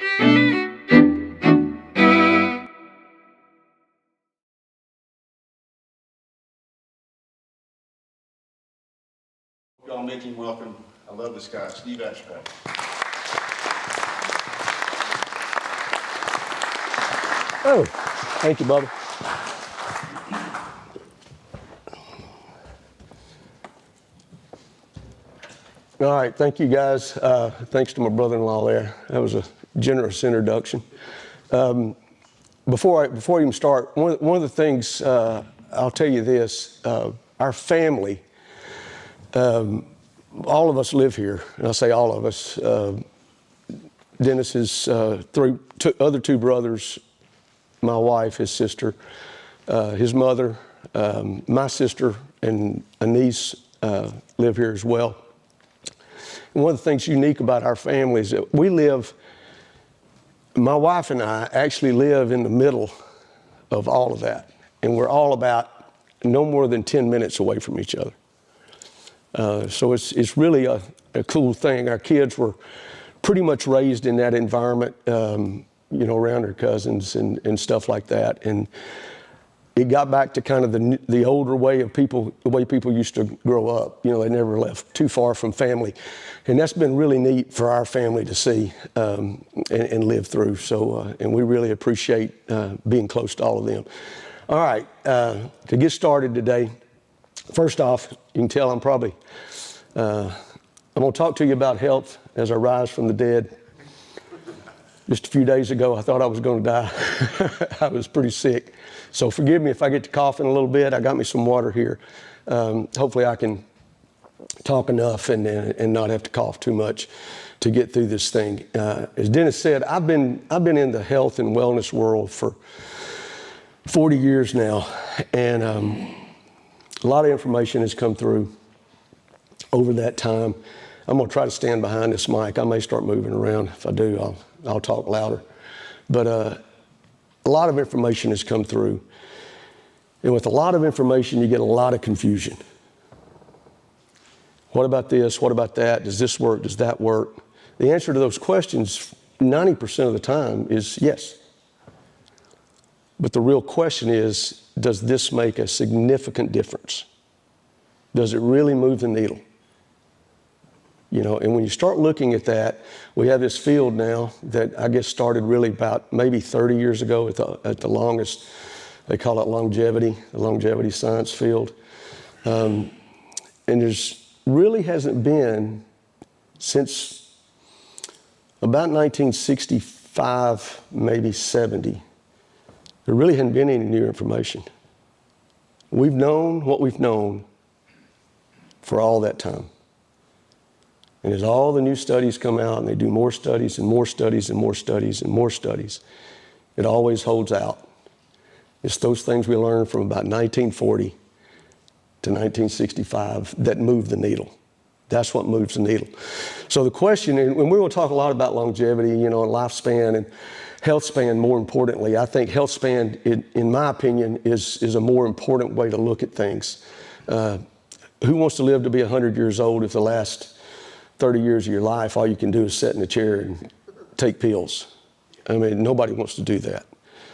Y'all make him welcome. I love this guy, Steve Ashcraft. Oh, thank you, Bubba. All right, thank you guys. Thanks to my brother-in-law there. That was a generous introduction. Before I even start, one of the things, I'll tell you this, our family, all of us live here, and I say all of us. Dennis's other two brothers, my wife, his sister, his mother, my sister, and a niece live here as well. And one of the things unique about our family is that my wife and I actually live in the middle of all of that. And we're all about no more than 10 minutes away from each other. So it's really a cool thing. Our kids were pretty much raised in that environment, around their cousins and stuff like that. And it got back to kind of the older way of people, the way people used to grow up. They never left too far from family. And that's been really neat for our family to see and live through. So, and we really appreciate being close to all of them. All right, to get started today, first off, you can tell I'm going to talk to you about health as I rise from the dead. Just a few days ago, I thought I was going to die. I was pretty sick. So forgive me if I get to coughing a little bit. I got me some water here. Hopefully I can talk enough and not have to cough too much to get through this thing. As Dennis said, I've been in the health and wellness world for 40 years now. And a lot of information has come through over that time. I'm going to try to stand behind this mic. I may start moving around. If I do, I'll talk louder. But a lot of information has come through. And with a lot of information, you get a lot of confusion. What about this? What about that? Does this work? Does that work? The answer to those questions, 90% of the time, is yes. But the real question is, does this make a significant difference? Does it really move the needle? And when you start looking at that, we have this field now that I guess started really about maybe 30 years ago at the longest. They call it longevity, the longevity science field. And there's really hasn't been since about 1965, maybe 70. There really hadn't been any new information. We've known what we've known for all that time. And as all the new studies come out and they do more studies and more studies and more studies and more studies, it always holds out. It's those things we learned from about 1940 to 1965 that move the needle. That's what moves the needle. So the question, and we will talk a lot about longevity, and lifespan and health span more importantly. I think health span, in my opinion, is a more important way to look at things. Who wants to live to be 100 years old if the last 30 years of your life, all you can do is sit in a chair and take pills? I mean, nobody wants to do that.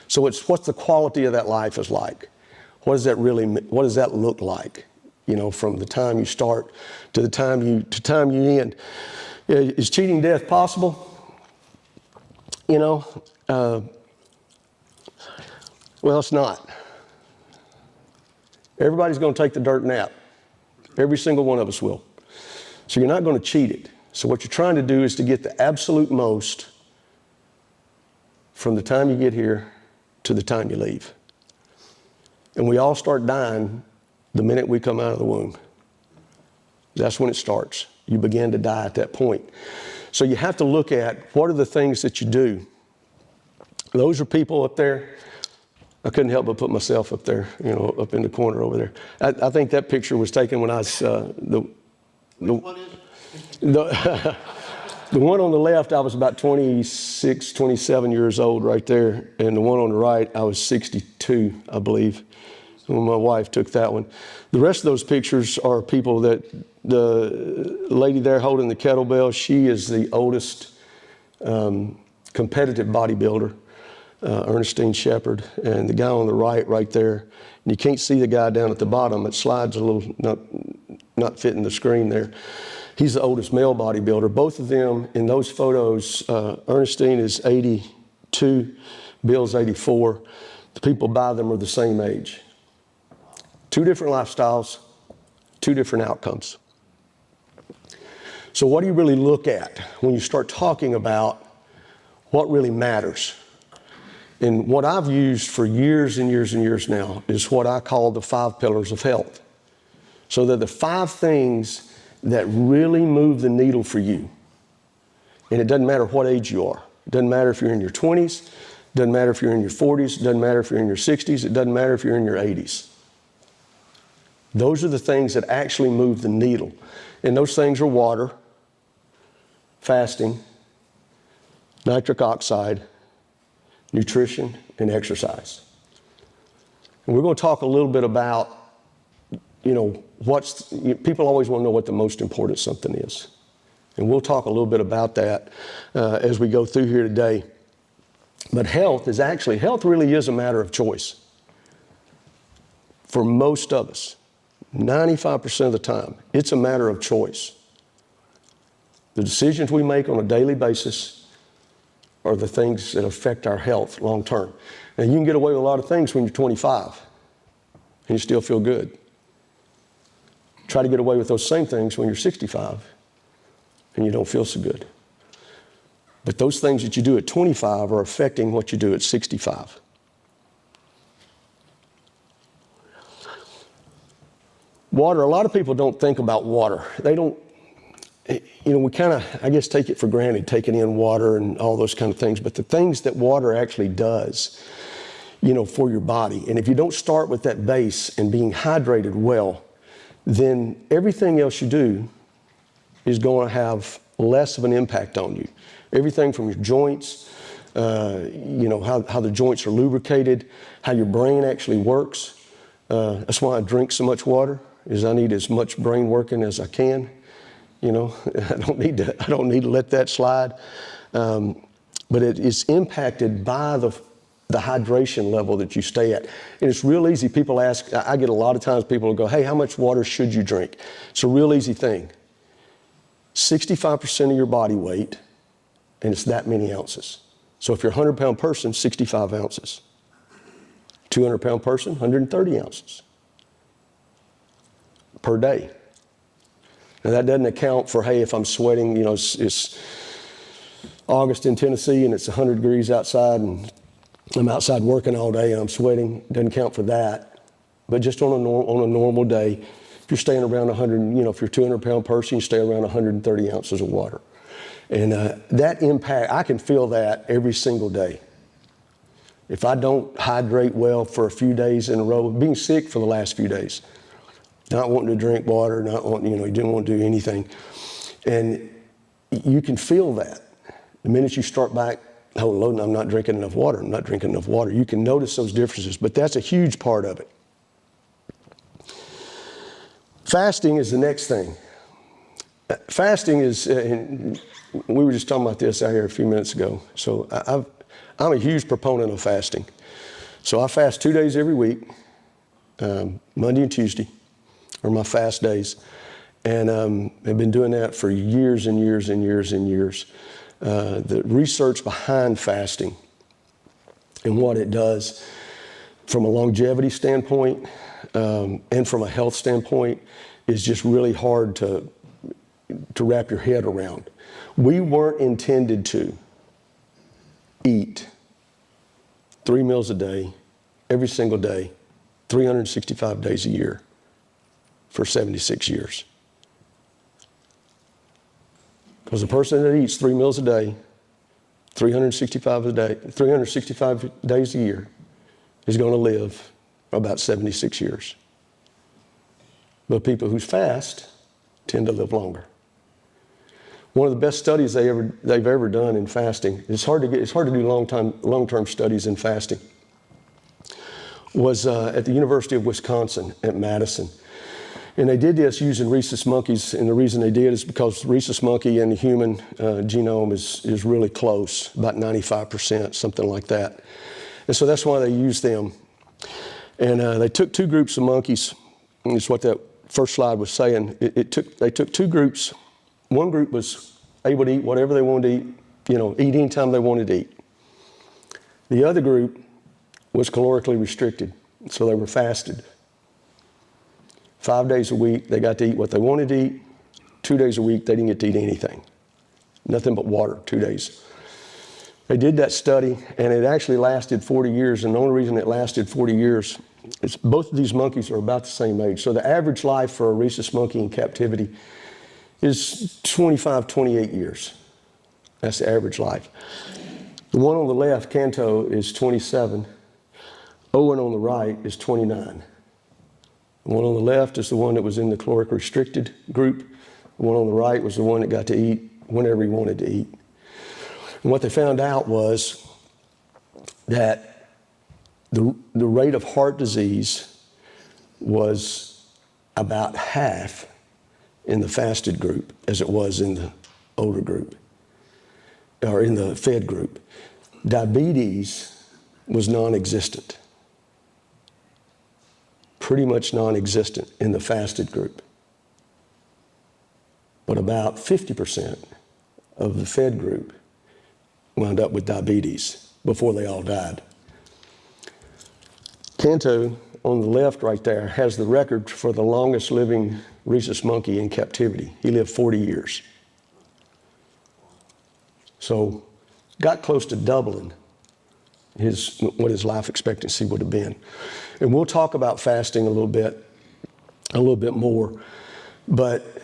So it's what's the quality of that life is like. What does that look like? From the time you start to the time you end. Is cheating death possible? Well, it's not. Everybody's going to take the dirt nap. Every single one of us will. So you're not going to cheat it. So what you're trying to do is to get the absolute most from the time you get here to the time you leave. And we all start dying the minute we come out of the womb. That's when it starts. You begin to die at that point. So you have to look at what are the things that you do. Those are people up there. I couldn't help but put myself up there, up in the corner over there. I think that picture was taken when I was the one on the left, I was about 26, 27 years old right there. And the one on the right, I was 62, I believe, when my wife took that one. The rest of those pictures are people that, the lady there holding the kettlebell, she is the oldest competitive bodybuilder, Ernestine Shepherd, and the guy on the right there. And you can't see the guy down at the bottom. It slides a little, not fitting the screen there. He's the oldest male bodybuilder. Both of them in those photos, Ernestine is 82, Bill's 84. The people by them are the same age. Two different lifestyles, two different outcomes. So what do you really look at when you start talking about what really matters? And what I've used for years and years and years now is what I call the 5 pillars of health. So they're the 5 things that really move the needle for you. And it doesn't matter what age you are. It doesn't matter if you're in your 20s. It doesn't matter if you're in your 40s. It doesn't matter if you're in your 60s. It doesn't matter if you're in your 80s. Those are the things that actually move the needle. And those things are water, fasting, nitric oxide, nutrition, and exercise. And we're going to talk a little bit about, people always want to know what the most important something is. And we'll talk a little bit about that as we go through here today. But health really is a matter of choice. For most of us, 95% of the time, it's a matter of choice. The decisions we make on a daily basis are the things that affect our health long term. And you can get away with a lot of things when you're 25 and you still feel good. Try to get away with those same things when you're 65 and you don't feel so good. But those things that you do at 25 are affecting what you do at 65. Water, a lot of people don't think about water. They don't, we kind of, I guess, take it for granted, taking in water and all those kind of things. But the things that water actually does, for your body. And if you don't start with that base and being hydrated well, then everything else you do is going to have less of an impact on you. Everything from your joints, how the joints are lubricated, how your brain actually works. That's why I drink so much water, is I need as much brain working as I can. I don't need to let that slide. But it is impacted by the hydration level that you stay at. And it's real easy. People ask, I get a lot of times people will go, hey, how much water should you drink? It's a real easy thing. 65% of your body weight, and it's that many ounces. So if you're a 100-pound person, 65 ounces. 200-pound person, 130 ounces per day. Now that doesn't account for, hey, if I'm sweating, it's August in Tennessee and it's 100 degrees outside and I'm outside working all day and I'm sweating. Doesn't count for that. But just on a normal day, if you're staying around 100, if you're a 200-pound person, you stay around 130 ounces of water. And that impact, I can feel that every single day. If I don't hydrate well for a few days in a row, being sick for the last few days, not wanting to drink water, you didn't want to do anything. And you can feel that. The minute you start back, I'm not drinking enough water, I'm not drinking enough water. You can notice those differences, but that's a huge part of it. Fasting is the next thing. Fasting is, and we were just talking about this out here a few minutes ago. So I'm a huge proponent of fasting. So I fast 2 days every week, Monday and Tuesday are my fast days. And I've been doing that for years and years and years and years. The research behind fasting and what it does from a longevity standpoint and from a health standpoint is just really hard to wrap your head around. We weren't intended to eat 3 meals a day, every single day, 365 days a year for 76 years. Because the person that eats 3 meals a day, 365 days a year, is going to live about 76 years. But people who fast tend to live longer. One of the best studies they've ever done in fasting, it's hard to do long-term studies in fasting, was at the University of Wisconsin at Madison. And they did this using rhesus monkeys, and the reason they did is because rhesus monkey and the human genome is really close, about 95%, something like that. And so that's why they used them. And they took two groups of monkeys, and it's what that first slide was saying. They took two groups. One group was able to eat whatever they wanted to eat, eat anytime they wanted to eat. The other group was calorically restricted, so they were fasted. 5 days a week, they got to eat what they wanted to eat. 2 days a week, they didn't get to eat anything. Nothing but water, 2 days. They did that study, and it actually lasted 40 years, and the only reason it lasted 40 years is both of these monkeys are about the same age. So the average life for a rhesus monkey in captivity is 25, 28 years. That's the average life. The one on the left, Canto, is 27. Owen on the right is 29. The one on the left is the one that was in the caloric restricted group. The one on the right was the one that got to eat whenever he wanted to eat. And what they found out was that the rate of heart disease was about half in the fasted group as it was in the older group, or in the fed group. Diabetes was non-existent. Pretty much non-existent in the fasted group. But about 50% of the fed group wound up with diabetes before they all died. Canto, on the left right there, has the record for the longest living rhesus monkey in captivity. He lived 40 years. So, got close to doubling what his life expectancy would have been. And we'll talk about fasting a little bit more. But,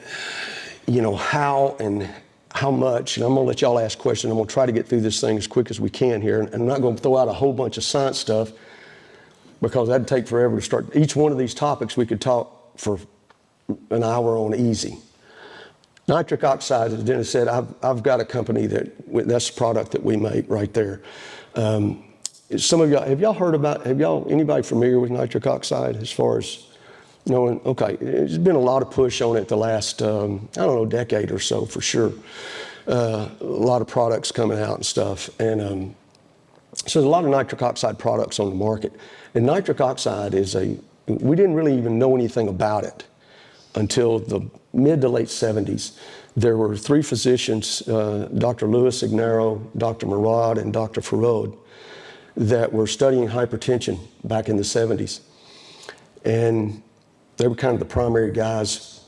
how and how much, and I'm gonna let y'all ask questions. I'm gonna try to get through this thing as quick as we can here. And I'm not gonna throw out a whole bunch of science stuff because that'd take forever to start. Each one of these topics we could talk for an hour on easy. Nitric oxide, as Dennis said, I've got a company that's the product that we make right there. Some of y'all, anybody familiar with nitric oxide as far as knowing? Okay, there's been a lot of push on it the last, decade or so for sure. A lot of products coming out and stuff. And so there's a lot of nitric oxide products on the market. And nitric oxide we didn't really even know anything about it until the mid to late 70s. There were three physicians, Dr. Louis Ignarro, Dr. Murad, and Dr. Farod, that were studying hypertension back in the 70s. And they were kind of the primary guys.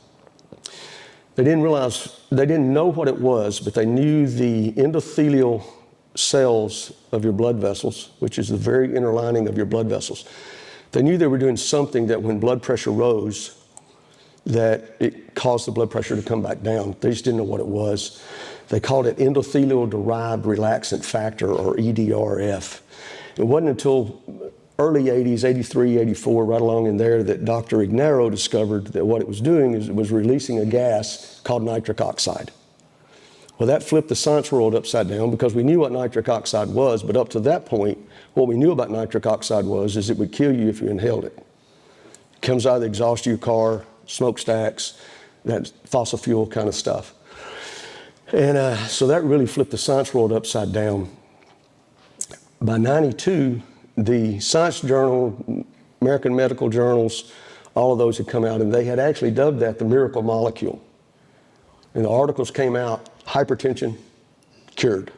They didn't know what it was, but they knew the endothelial cells of your blood vessels, which is the very inner lining of your blood vessels. They knew they were doing something that when blood pressure rose, that it caused the blood pressure to come back down. They just didn't know what it was. They called it endothelial-derived relaxant factor, or EDRF. It wasn't until early 80s, 83, 84, right along in there, that Dr. Ignarro discovered that what it was doing is it was releasing a gas called nitric oxide. Well, that flipped the science world upside down because we knew what nitric oxide was, but up to that point, what we knew about nitric oxide is it would kill you if you inhaled it. It comes out of the exhaust of your car, smokestacks, that fossil fuel kind of stuff. And so that really flipped the science world upside down. By 92, the Science Journal, American Medical Journals, all of those had come out, and they had actually dubbed that the miracle molecule. And the articles came out, hypertension cured.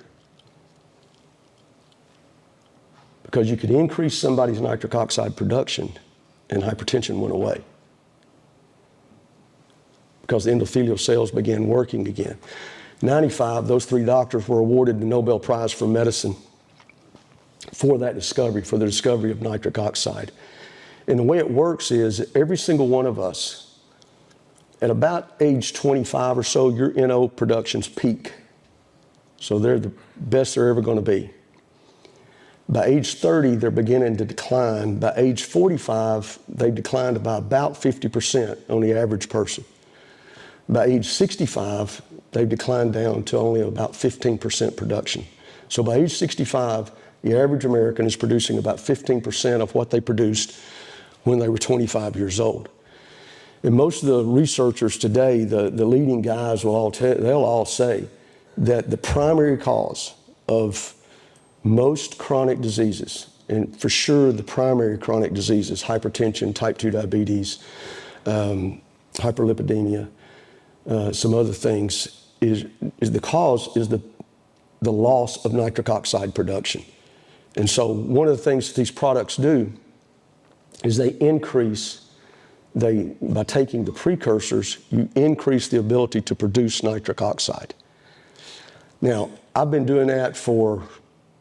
Because you could increase somebody's nitric oxide production and hypertension went away. Because the endothelial cells began working again. 95, those three doctors were awarded the Nobel Prize for Medicine for that discovery, for the discovery of nitric oxide. And the way it works is every single one of us, at about age 25 or so, your NO productions peak. So they're the best they're ever going to be. By age 30, they're beginning to decline. By age 45, they've declined by about 50% on the average person. By age 65, they've declined down to only about 15% production. So by age 65, the average American is producing about 15% of what they produced when they were 25 years old. And most of the researchers today, the leading guys they'll all say that the primary cause of most chronic diseases, and for sure the primary chronic diseases, hypertension, type 2 diabetes, hyperlipidemia, some other things, is the loss of nitric oxide production. And so one of the things that these products do is by taking the precursors, you increase the ability to produce nitric oxide. Now, I've been doing that for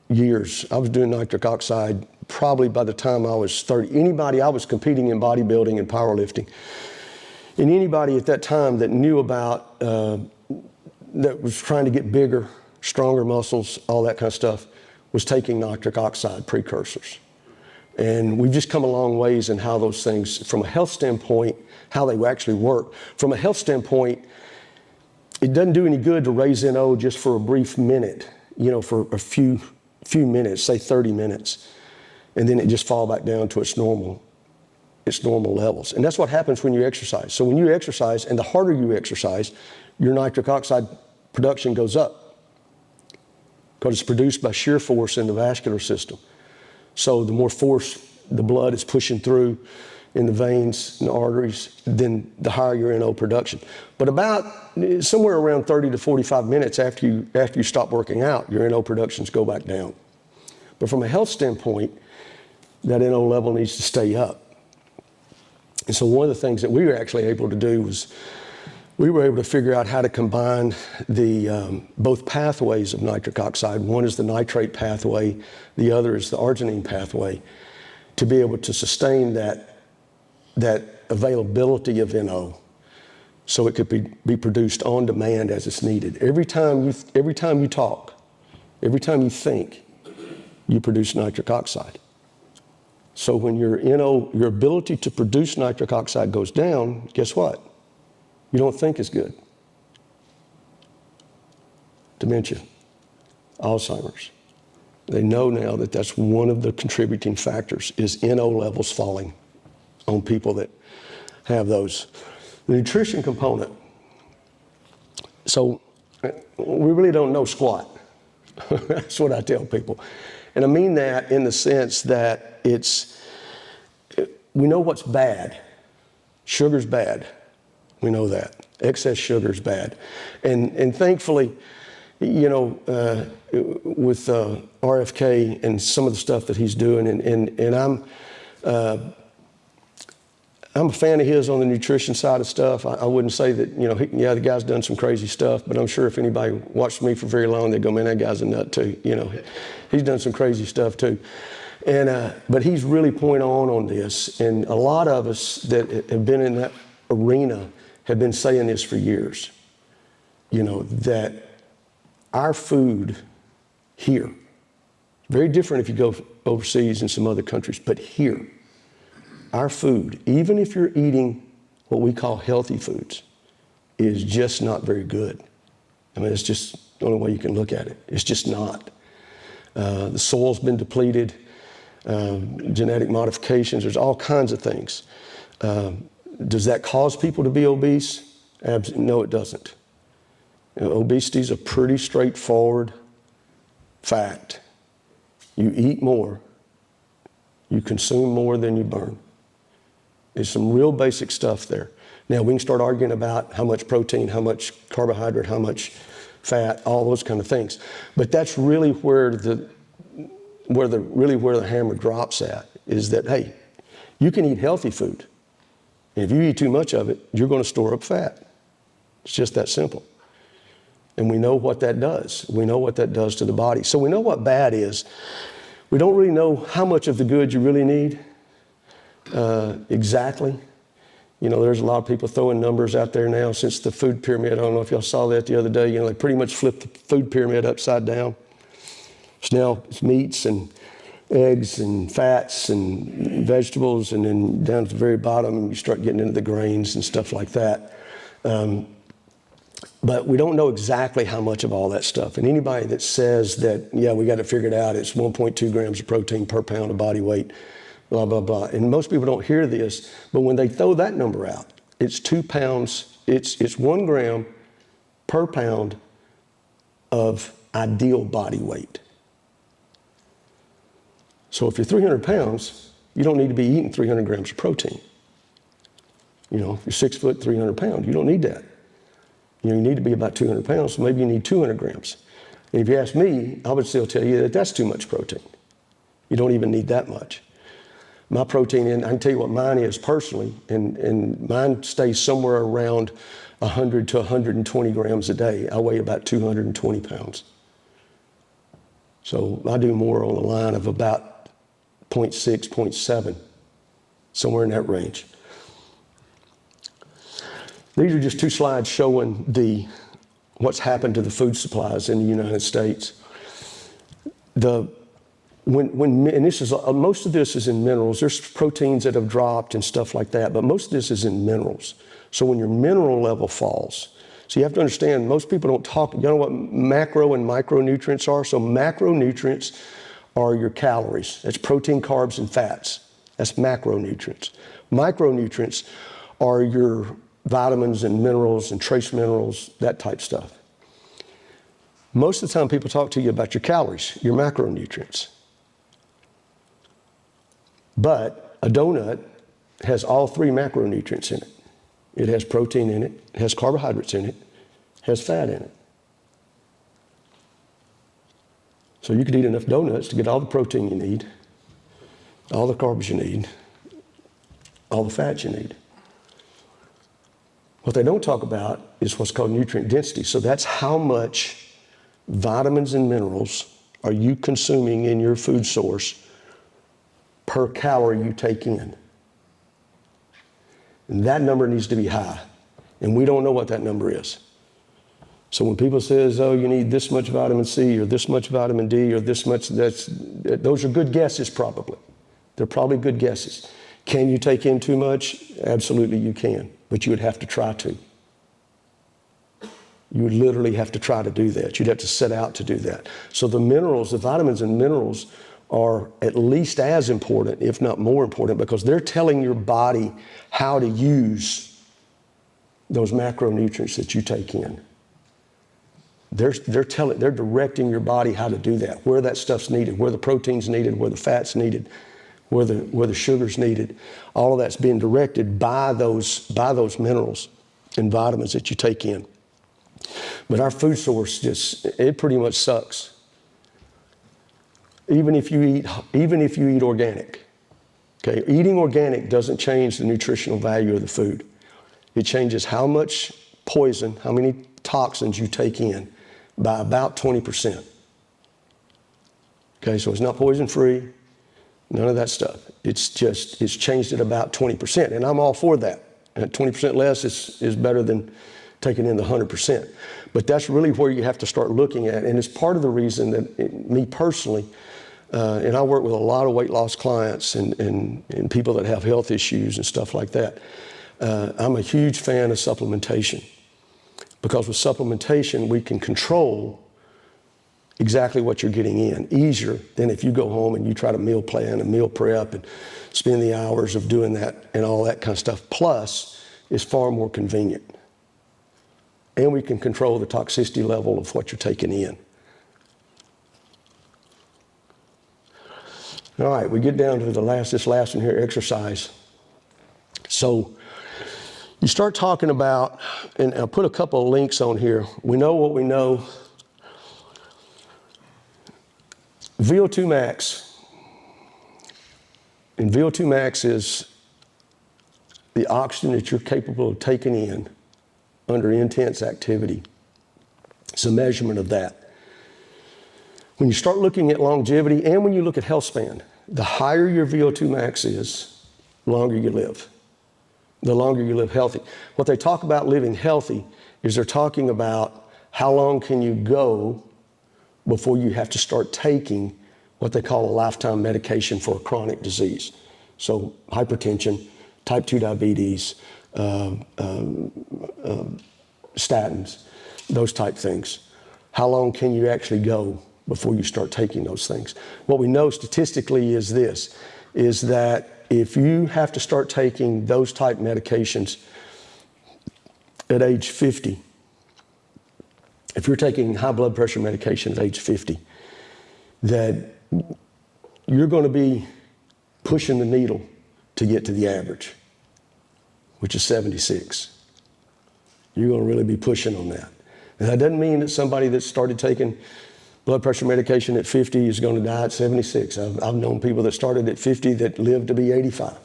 years. I was doing nitric oxide probably by the time I was 30. I was competing in bodybuilding and powerlifting. And anybody at that time that knew about, that was trying to get bigger, stronger muscles, all that kind of stuff, was taking nitric oxide precursors. And we've just come a long ways in how those things, from a health standpoint, how they actually work. From a health standpoint, it doesn't do any good to raise NO just for a brief minute, for a few minutes, say 30 minutes, and then it just fall back down to its normal levels. And that's what happens when you exercise. So when you exercise, and the harder you exercise, your nitric oxide production goes up because it's produced by shear force in the vascular system. So the more force the blood is pushing through in the veins and the arteries, then the higher your NO production. But about somewhere around 30 to 45 minutes after you stop working out, your NO productions go back down. But from a health standpoint, that NO level needs to stay up. And so one of the things that we were actually able to do was we were able to figure out how to combine the both pathways of nitric oxide. One is the nitrate pathway, the other is the arginine pathway, to be able to sustain that availability of NO, so it could be produced on demand as it's needed. Every time you talk, every time you think, you produce nitric oxide. So when your ability to produce nitric oxide goes down, guess what? You don't think as good. Dementia, Alzheimer's. They know now that that's one of the contributing factors, is NO levels falling on people that have those. The nutrition component. So we really don't know squat. That's what I tell people. And I mean that in the sense that we know what's bad. Sugar's bad. We know that. Excess sugar is bad. And thankfully, with RFK and some of the stuff that he's doing, and I'm a fan of his on the nutrition side of stuff. I wouldn't say that, the guy's done some crazy stuff, but I'm sure if anybody watched me for very long, they'd go, man, that guy's a nut too. He's done some crazy stuff too. But he's really point on this. And a lot of us that have been in that arena have been saying this for years, that our food here, very different if you go overseas in some other countries, but here, our food, even if you're eating what we call healthy foods, is just not very good. I mean, it's just the only way you can look at it. It's just not. The soil's been depleted, genetic modifications, there's all kinds of things. Does that cause people to be obese? No, it doesn't. Obesity is a pretty straightforward fact. You eat more, you consume more than you burn. There's some real basic stuff there. Now, we can start arguing about how much protein, how much carbohydrate, how much fat, all those kind of things. But that's really where the hammer drops at, is that, hey, you can eat healthy food. And if you eat too much of it, you're going to store up fat. It's just that simple. And we know what that does. We know what that does to the body. So we know what bad is. We don't really know how much of the good you really need exactly. There's a lot of people throwing numbers out there now since the food pyramid. I don't know if y'all saw that the other day. They pretty much flipped the food pyramid upside down. So now it's meats and eggs and fats and vegetables, and then down at the very bottom, you start getting into the grains and stuff like that. But we don't know exactly how much of all that stuff. And anybody that says that, we got it figured out, it's 1.2 grams of protein per pound of body weight, blah, blah, blah. And most people don't hear this, but when they throw that number out, it's 2 pounds, it's 1 gram per pound of ideal body weight. So if you're 300 pounds, you don't need to be eating 300 grams of protein. You know, if you're 6 foot, 300 pounds, you don't need that. You know, you need to be about 200 pounds, so maybe you need 200 grams. And if you ask me, I would still tell you that that's too much protein. You don't even need that much. My protein, I can tell you what mine is personally, and mine stays somewhere around 100 to 120 grams a day. I weigh about 220 pounds. So I do more on the line of about 0.6, 0.7, somewhere in that range. These are just 2 slides showing what's happened to the food supplies in the United States. And this is most of this is in minerals. There's proteins that have dropped and stuff like that, but most of this is in minerals. So when your mineral level falls, so you have to understand, most people don't talk. You know what macro and micronutrients are? So macronutrients are your calories. That's protein, carbs, and fats. That's macronutrients. Micronutrients are your vitamins and minerals and trace minerals, that type stuff. Most of the time people talk to you about your calories, your macronutrients. But a donut has all 3 macronutrients in it. It has protein in it, it has carbohydrates in it, has fat in it. So you could eat enough donuts to get all the protein you need, all the carbs you need, all the fats you need. What they don't talk about is what's called nutrient density. So that's how much vitamins and minerals are you consuming in your food source per calorie you take in. And that number needs to be high. And we don't know what that number is. So when people says, oh, you need this much vitamin C or this much vitamin D or this much, those are good guesses probably. They're probably good guesses. Can you take in too much? Absolutely you can, but you would have to try to. You would literally have to try to do that. You'd have to set out to do that. So the minerals, the vitamins and minerals are at least as important, if not more important, because they're telling your body how to use those macronutrients that you take in. They're directing your body how to do that, where that stuff's needed, where the protein's needed, where the fat's needed, where the sugar's needed. All of that's being directed by those minerals and vitamins that you take in. But our food source it pretty much sucks. Even if you eat organic. Okay, eating organic doesn't change the nutritional value of the food. It changes how much poison, how many toxins you take in by about 20%. Okay, so it's not poison free, none of that stuff. It's changed at about 20%, and I'm all for that. And 20% less is better than taking in the 100%. But that's really where you have to start looking at, and it's part of the reason that me personally, and I work with a lot of weight loss clients and people that have health issues and stuff like that. I'm a huge fan of supplementation, because with supplementation we can control exactly what you're getting in easier than if you go home and you try to meal plan and meal prep and spend the hours of doing that and all that kind of stuff. Plus, it's far more convenient. And we can control the toxicity level of what you're taking in. All right, we get down to this last one here, exercise. So you start talking about, and I'll put a couple of links on here. We know what we know. VO2 max. And VO2 max is the oxygen that you're capable of taking in under intense activity. It's a measurement of that. When you start looking at longevity and when you look at health span, the higher your VO2 max is, the longer you live. The longer you live healthy. What they talk about living healthy is they're talking about how long can you go before you have to start taking what they call a lifetime medication for a chronic disease. So hypertension, type 2 diabetes, statins, those type things. How long can you actually go before you start taking those things? What we know statistically is this, is that if you have to start taking those type medications at age 50, if you're taking high blood pressure medication at age 50, that you're going to be pushing the needle to get to the average, which is 76. You're going to really be pushing on that. And that doesn't mean that somebody that started taking blood pressure medication at 50 is going to die at 76. I've known people that started at 50 that lived to be 85.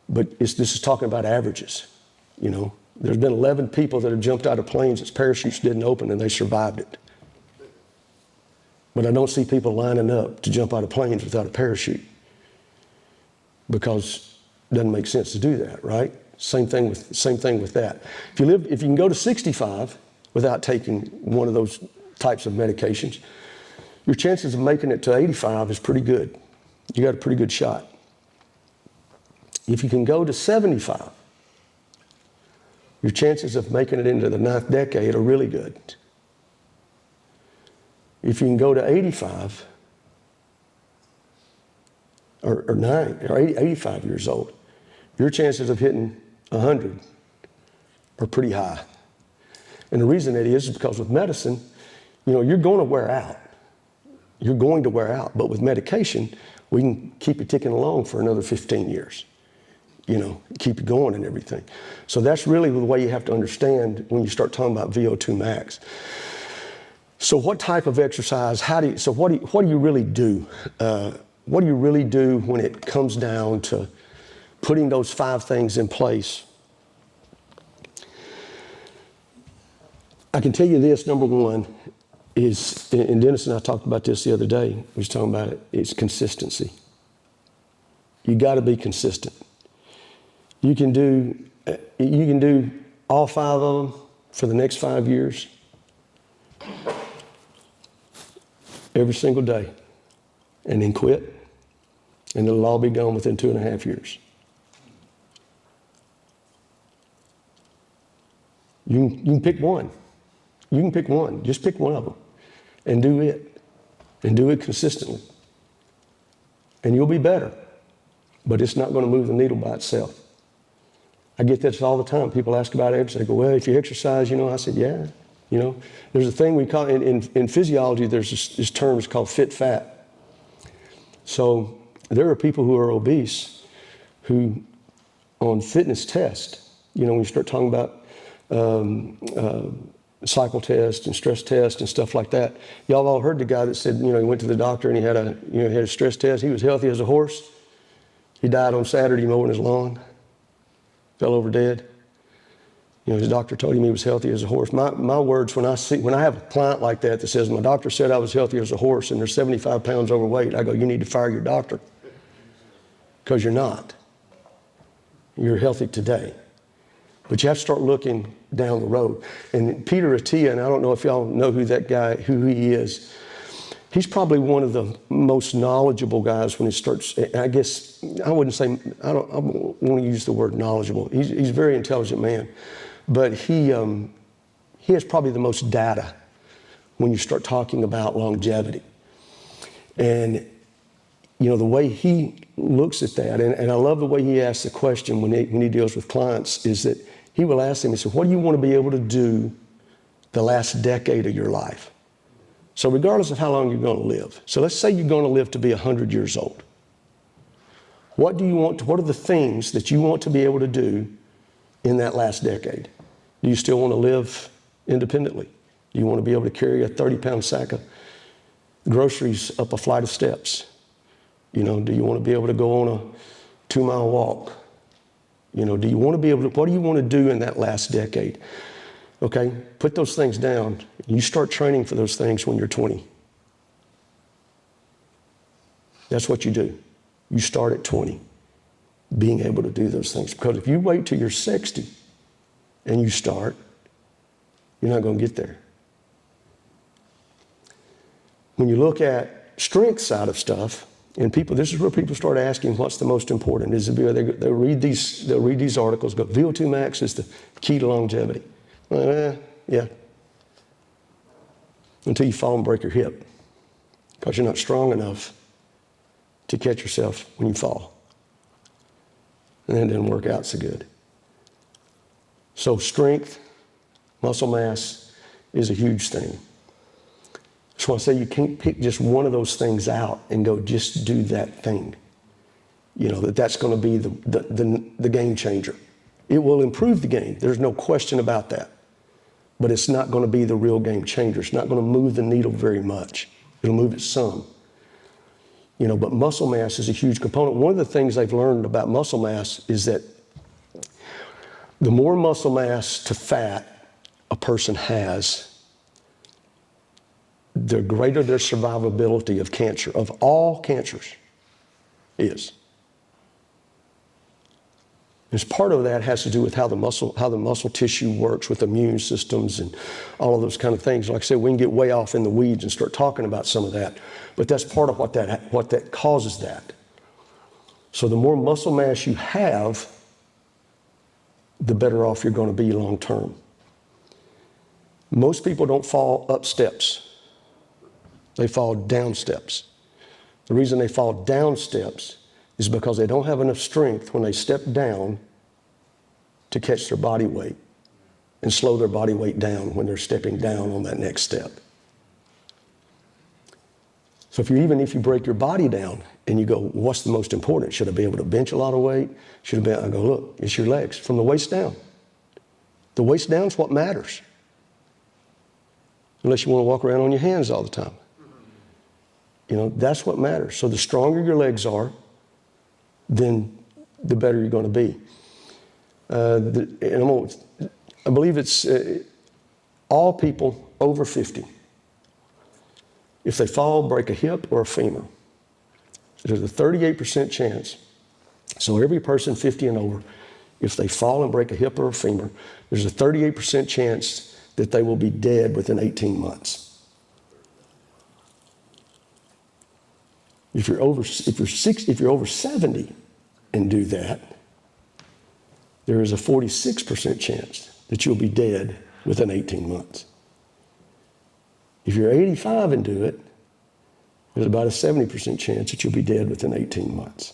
But this is talking about averages, you know. There's been 11 people that have jumped out of planes that parachutes didn't open and they survived it. But I don't see people lining up to jump out of planes without a parachute, because it doesn't make sense to do that, right? Same thing with that. If you can go to 65 without taking one of those types of medications, your chances of making it to 85 is pretty good. You got a pretty good shot. If you can go to 75, your chances of making it into the 9th decade are really good. If you can go to 85 or 85 years old, your chances of hitting 100 are pretty high. And the reason that is because with medicine, you know, you're going to wear out. You're going to wear out. But with medication, we can keep it ticking along for another 15 years. You know, keep it going and everything. So that's really the way you have to understand when you start talking about VO2 max. So what type of exercise, what do you really do? What do you really do when it comes down to putting those 5 things in place? I can tell you this, number one is, and Dennis and I talked about this the other day, we was talking about it, it's consistency. You got to be consistent. You can do all 5 of them for the next 5 years, every single day, and then quit, and it'll all be gone within 2.5 years. You can pick one. You can pick one. Just pick one of them and do it. And do it consistently. And you'll be better. But it's not going to move the needle by itself. I get this all the time. People ask about exercise. They go, well, if you exercise, you know. I said, yeah. You know, there's a thing we call, in physiology, there's this term is called fit fat. So there are people who are obese who, on fitness tests, you know, when you start talking about cycle test and stress test and stuff like that. Y'all all heard the guy that said, you know, he went to the doctor and he had a stress test. He was healthy as a horse. He died on Saturday mowing his lawn. Fell over dead. You know, his doctor told him he was healthy as a horse. My words, when I have a client like that says, my doctor said I was healthy as a horse and they're 75 pounds overweight, I go, you need to fire your doctor. Because you're not. You're healthy today. But you have to start looking down the road. And Peter Attia, and I don't know if y'all know who he is. He's probably one of the most knowledgeable guys when he starts, I guess, I wouldn't say, I don't want to use the word knowledgeable. He's a very intelligent man. But he has probably the most data when you start talking about longevity. And, you know, the way he looks at that, and I love the way he asks the question when he deals with clients, is that he will ask them, he said, what do you want to be able to do the last decade of your life? So regardless of how long you're going to live. So let's say you're going to live to be 100 years old. What are the things that you want to be able to do in that last decade? Do you still want to live independently? Do you want to be able to carry a 30-pound sack of groceries up a flight of steps? You know, do you want to be able to go on a 2-mile walk? You know, do you want to be able to, what do you want to do in that last decade? Okay, put those things down. You start training for those things when you're 20. That's what you do. You start at 20, being able to do those things. Because if you wait till you're 60 and you start, you're not going to get there. When you look at strength side of stuff, and people, this is where people start asking what's the most important. They'll read these articles, go, VO2 max is the key to longevity. Yeah. Until you fall and break your hip, because you're not strong enough to catch yourself when you fall. And then it didn't work out so good. So strength, muscle mass is a huge thing. So I say you can't pick just one of those things out and go just do that thing. You know, that's going to be the game changer. It will improve the game. There's no question about that. But it's not going to be the real game changer. It's not going to move the needle very much. It'll move it some. You know, but muscle mass is a huge component. One of the things I've learned about muscle mass is that the more muscle mass to fat a person has, the greater their survivability of cancer, of all cancers, is. As part of that has to do with how the muscle tissue works with immune systems and all of those kind of things. Like I said, we can get way off in the weeds and start talking about some of that, but that's part of what that causes that. So the more muscle mass you have, the better off you're going to be long term. Most people don't fall up steps. They fall down steps. The reason they fall down steps is because they don't have enough strength when they step down to catch their body weight and slow their body weight down when they're stepping down on that next step. So even if you break your body down and you go, what's the most important? Should I be able to bench a lot of weight? I go, look, it's your legs from the waist down. The waist down is what matters. Unless you want to walk around on your hands all the time. You know, that's what matters. So the stronger your legs are, then the better you're going to be. I believe it's all people over 50. If they fall, break a hip or a femur, there's a 38% chance. So every person 50 and over, if they fall and break a hip or a femur, there's a 38% chance that they will be dead within 18 months. If you're over 70 and do that, there is a 46% chance that you'll be dead within 18 months. If you're 85 and do it, there's about a 70% chance that you'll be dead within 18 months.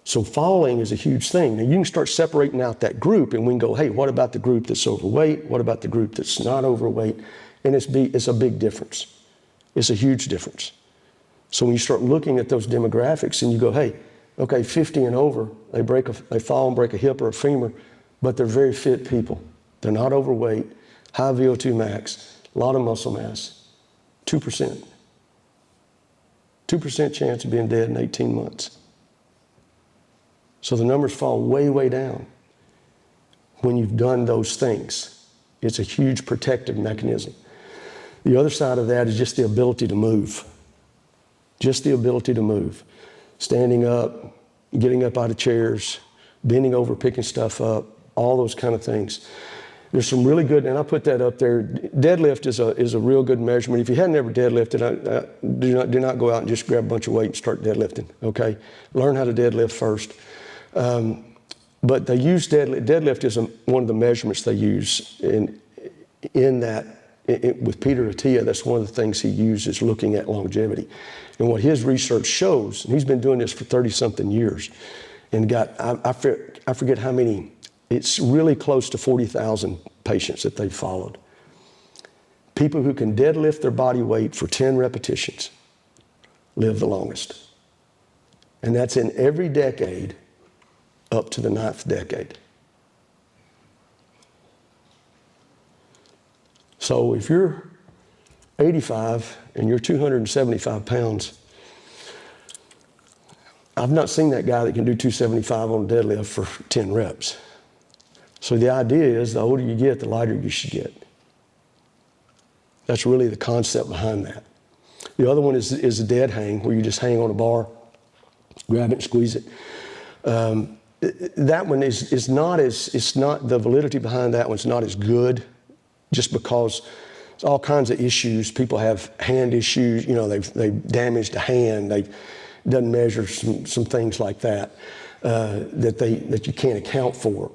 So falling is a huge thing. Now you can start separating out that group and we can go, hey, what about the group that's overweight? What about the group that's not overweight? And it's a big difference. It's a huge difference. So when you start looking at those demographics and you go, hey, okay, 50 and over, they fall and break a hip or a femur, but they're very fit people. They're not overweight, high VO2 max, a lot of muscle mass, 2%. 2% chance of being dead in 18 months. So the numbers fall way, way down when you've done those things. It's a huge protective mechanism. The other side of that is just the ability to move. Just the ability to move. Standing up, getting up out of chairs, bending over, picking stuff up, all those kind of things. There's some really good, and I put that up there. Deadlift is a real good measurement. If you hadn't ever deadlifted, do not go out and just grab a bunch of weight and start deadlifting, okay? Learn how to deadlift first. But they use deadlift. Deadlift is one of the measurements they use in that. With Peter Attia, that's one of the things he uses looking at longevity. And what his research shows, and he's been doing this for 30-something years, and I forget how many, it's really close to 40,000 patients that they've followed. People who can deadlift their body weight for 10 repetitions live the longest. And that's in every decade up to the 9th decade. So if you're 85 and you're 275 pounds, I've not seen that guy that can do 275 on a deadlift for 10 reps. So the idea is the older you get, the lighter you should get. That's really the concept behind that. The other one is a dead hang, where you just hang on a bar, grab it and squeeze it. That one is not the validity behind that one's not as good, just because there's all kinds of issues. People have hand issues, they've damaged a hand, they doesn't measure some things like that, that you can't account for.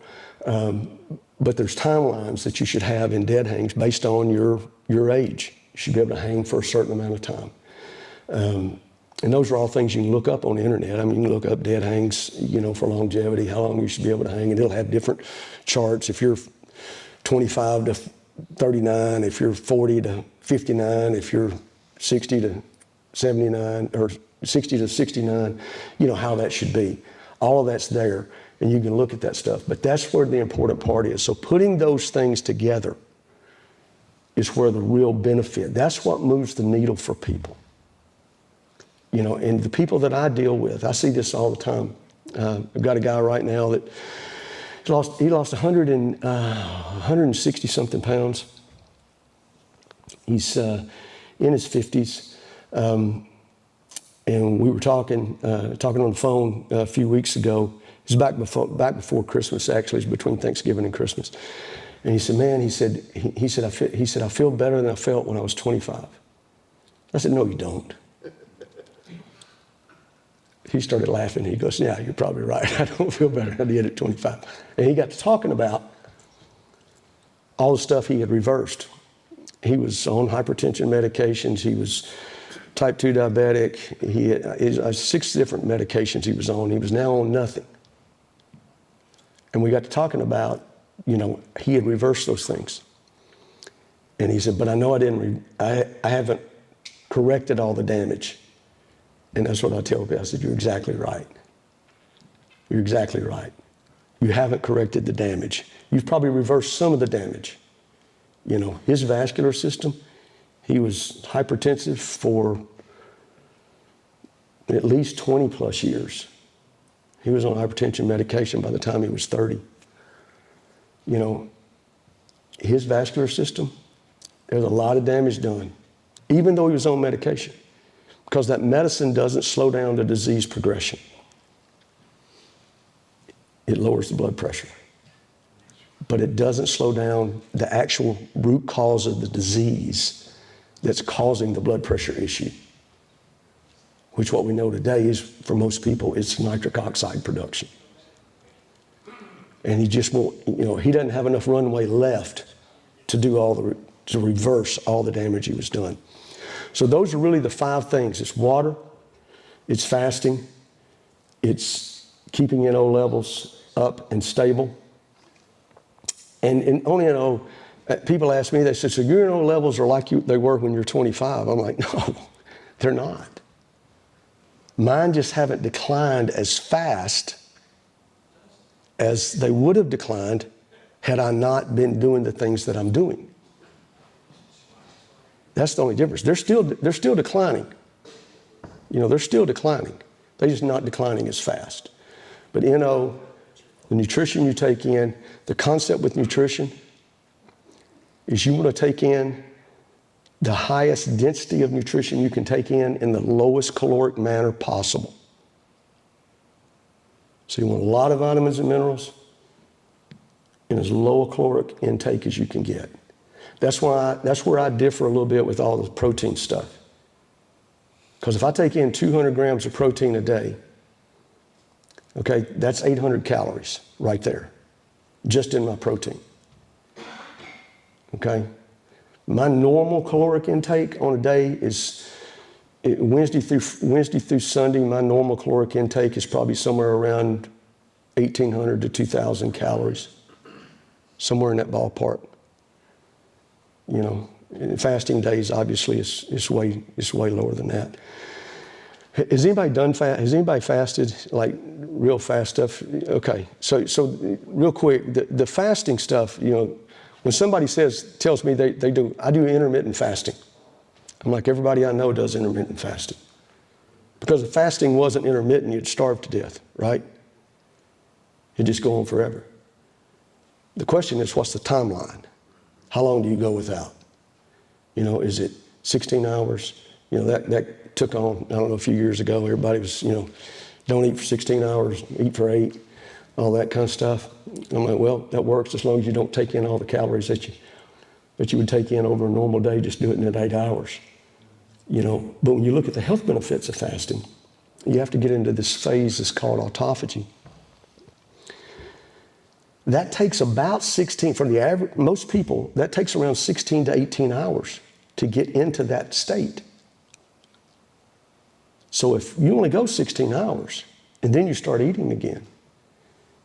But there's timelines that you should have in dead hangs based on your age. You should be able to hang for a certain amount of time. And those are all things you can look up on the internet. I mean, you can look up dead hangs, for longevity, how long you should be able to hang, and it'll have different charts. If you're 25 to 39, if you're 40 to 59, if you're 60 to 79, or 60 to 69, how that should be. All of that's there, and you can look at that stuff. But that's where the important part is. So putting those things together is where the real benefit, that's what moves the needle for people. And the people that I deal with, I see this all the time. I've got a guy right now that he lost 160 something pounds. He's in his 50s. And we were talking on the phone a few weeks ago. It was back before Christmas, actually. It was between Thanksgiving and Christmas. And he said, man, he said, I feel better than I felt when I was 25. I said, no, you don't. He started laughing. He goes, yeah, you're probably right. I don't feel better than I did at 25. And he got to talking about all the stuff he had reversed. He was on hypertension medications. He was type 2 diabetic. He had 6 different medications he was on. He was now on nothing. And we got to talking about, he had reversed those things. And he said, but I know I haven't corrected all the damage. And that's what I tell people. I said, you're exactly right. You're exactly right. You haven't corrected the damage. You've probably reversed some of the damage. His vascular system, he was hypertensive for at least 20 plus years. He was on hypertension medication by the time he was 30. His vascular system, there's a lot of damage done, even though he was on medication. Because that medicine doesn't slow down the disease progression. It lowers the blood pressure. But it doesn't slow down the actual root cause of the disease that's causing the blood pressure issue. Which what we know today is, for most people, it's nitric oxide production. And he just won't, he doesn't have enough runway left to do to reverse all the damage he was done. So those are really the 5 things. It's water, it's fasting, it's keeping NO levels up and stable. And on NO, people ask me, they say, so your NO levels are like they were when you're 25. I'm like, no, they're not. Mine just haven't declined as fast as they would have declined had I not been doing the things that I'm doing. That's the only difference. They're still declining. They're still declining. They're just not declining as fast. But the nutrition you take in, the concept with nutrition is you want to take in the highest density of nutrition you can take in the lowest caloric manner possible. So you want a lot of vitamins and minerals in as low a caloric intake as you can get. That's where I differ a little bit with all the protein stuff. Because if I take in 200 grams of protein a day, okay, that's 800 calories right there, just in my protein. Okay? My normal caloric intake on a day is Wednesday through Sunday. My normal caloric intake is probably somewhere around 1,800 to 2,000 calories, somewhere in that ballpark. Fasting days obviously is way lower than that. Has anybody fasted, like real fast stuff? Okay, so real quick, the fasting stuff, when somebody tells me I do intermittent fasting. I'm like, everybody I know does intermittent fasting. Because if fasting wasn't intermittent, you'd starve to death, right? You'd just go on forever. The question is, what's the timeline? How long do you go without? Is it 16 hours? That took on, I don't know, a few years ago. Everybody was, don't eat for 16 hours, eat for 8, all that kind of stuff. I'm like, well, that works as long as you don't take in all the calories that you would take in over a normal day, just do it in 8 hours. But when you look at the health benefits of fasting, you have to get into this phase that's called autophagy. That takes about 16, for the average, most people, that takes around 16 to 18 hours to get into that state. So if you only go 16 hours and then you start eating again,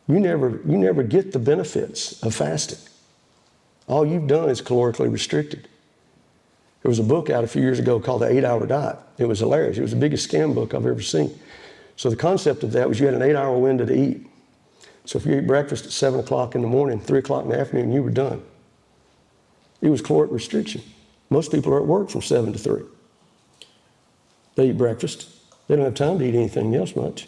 you never get the benefits of fasting. All you've done is calorically restricted. There was a book out a few years ago called The 8-Hour Diet. It was hilarious. It was the biggest scam book I've ever seen. So the concept of that was you had an 8-hour window to eat. So if you ate breakfast at 7 o'clock in the morning, 3 o'clock in the afternoon, you were done. It was caloric restriction. Most people are at work from 7 to 3. They eat breakfast. They don't have time to eat anything else much.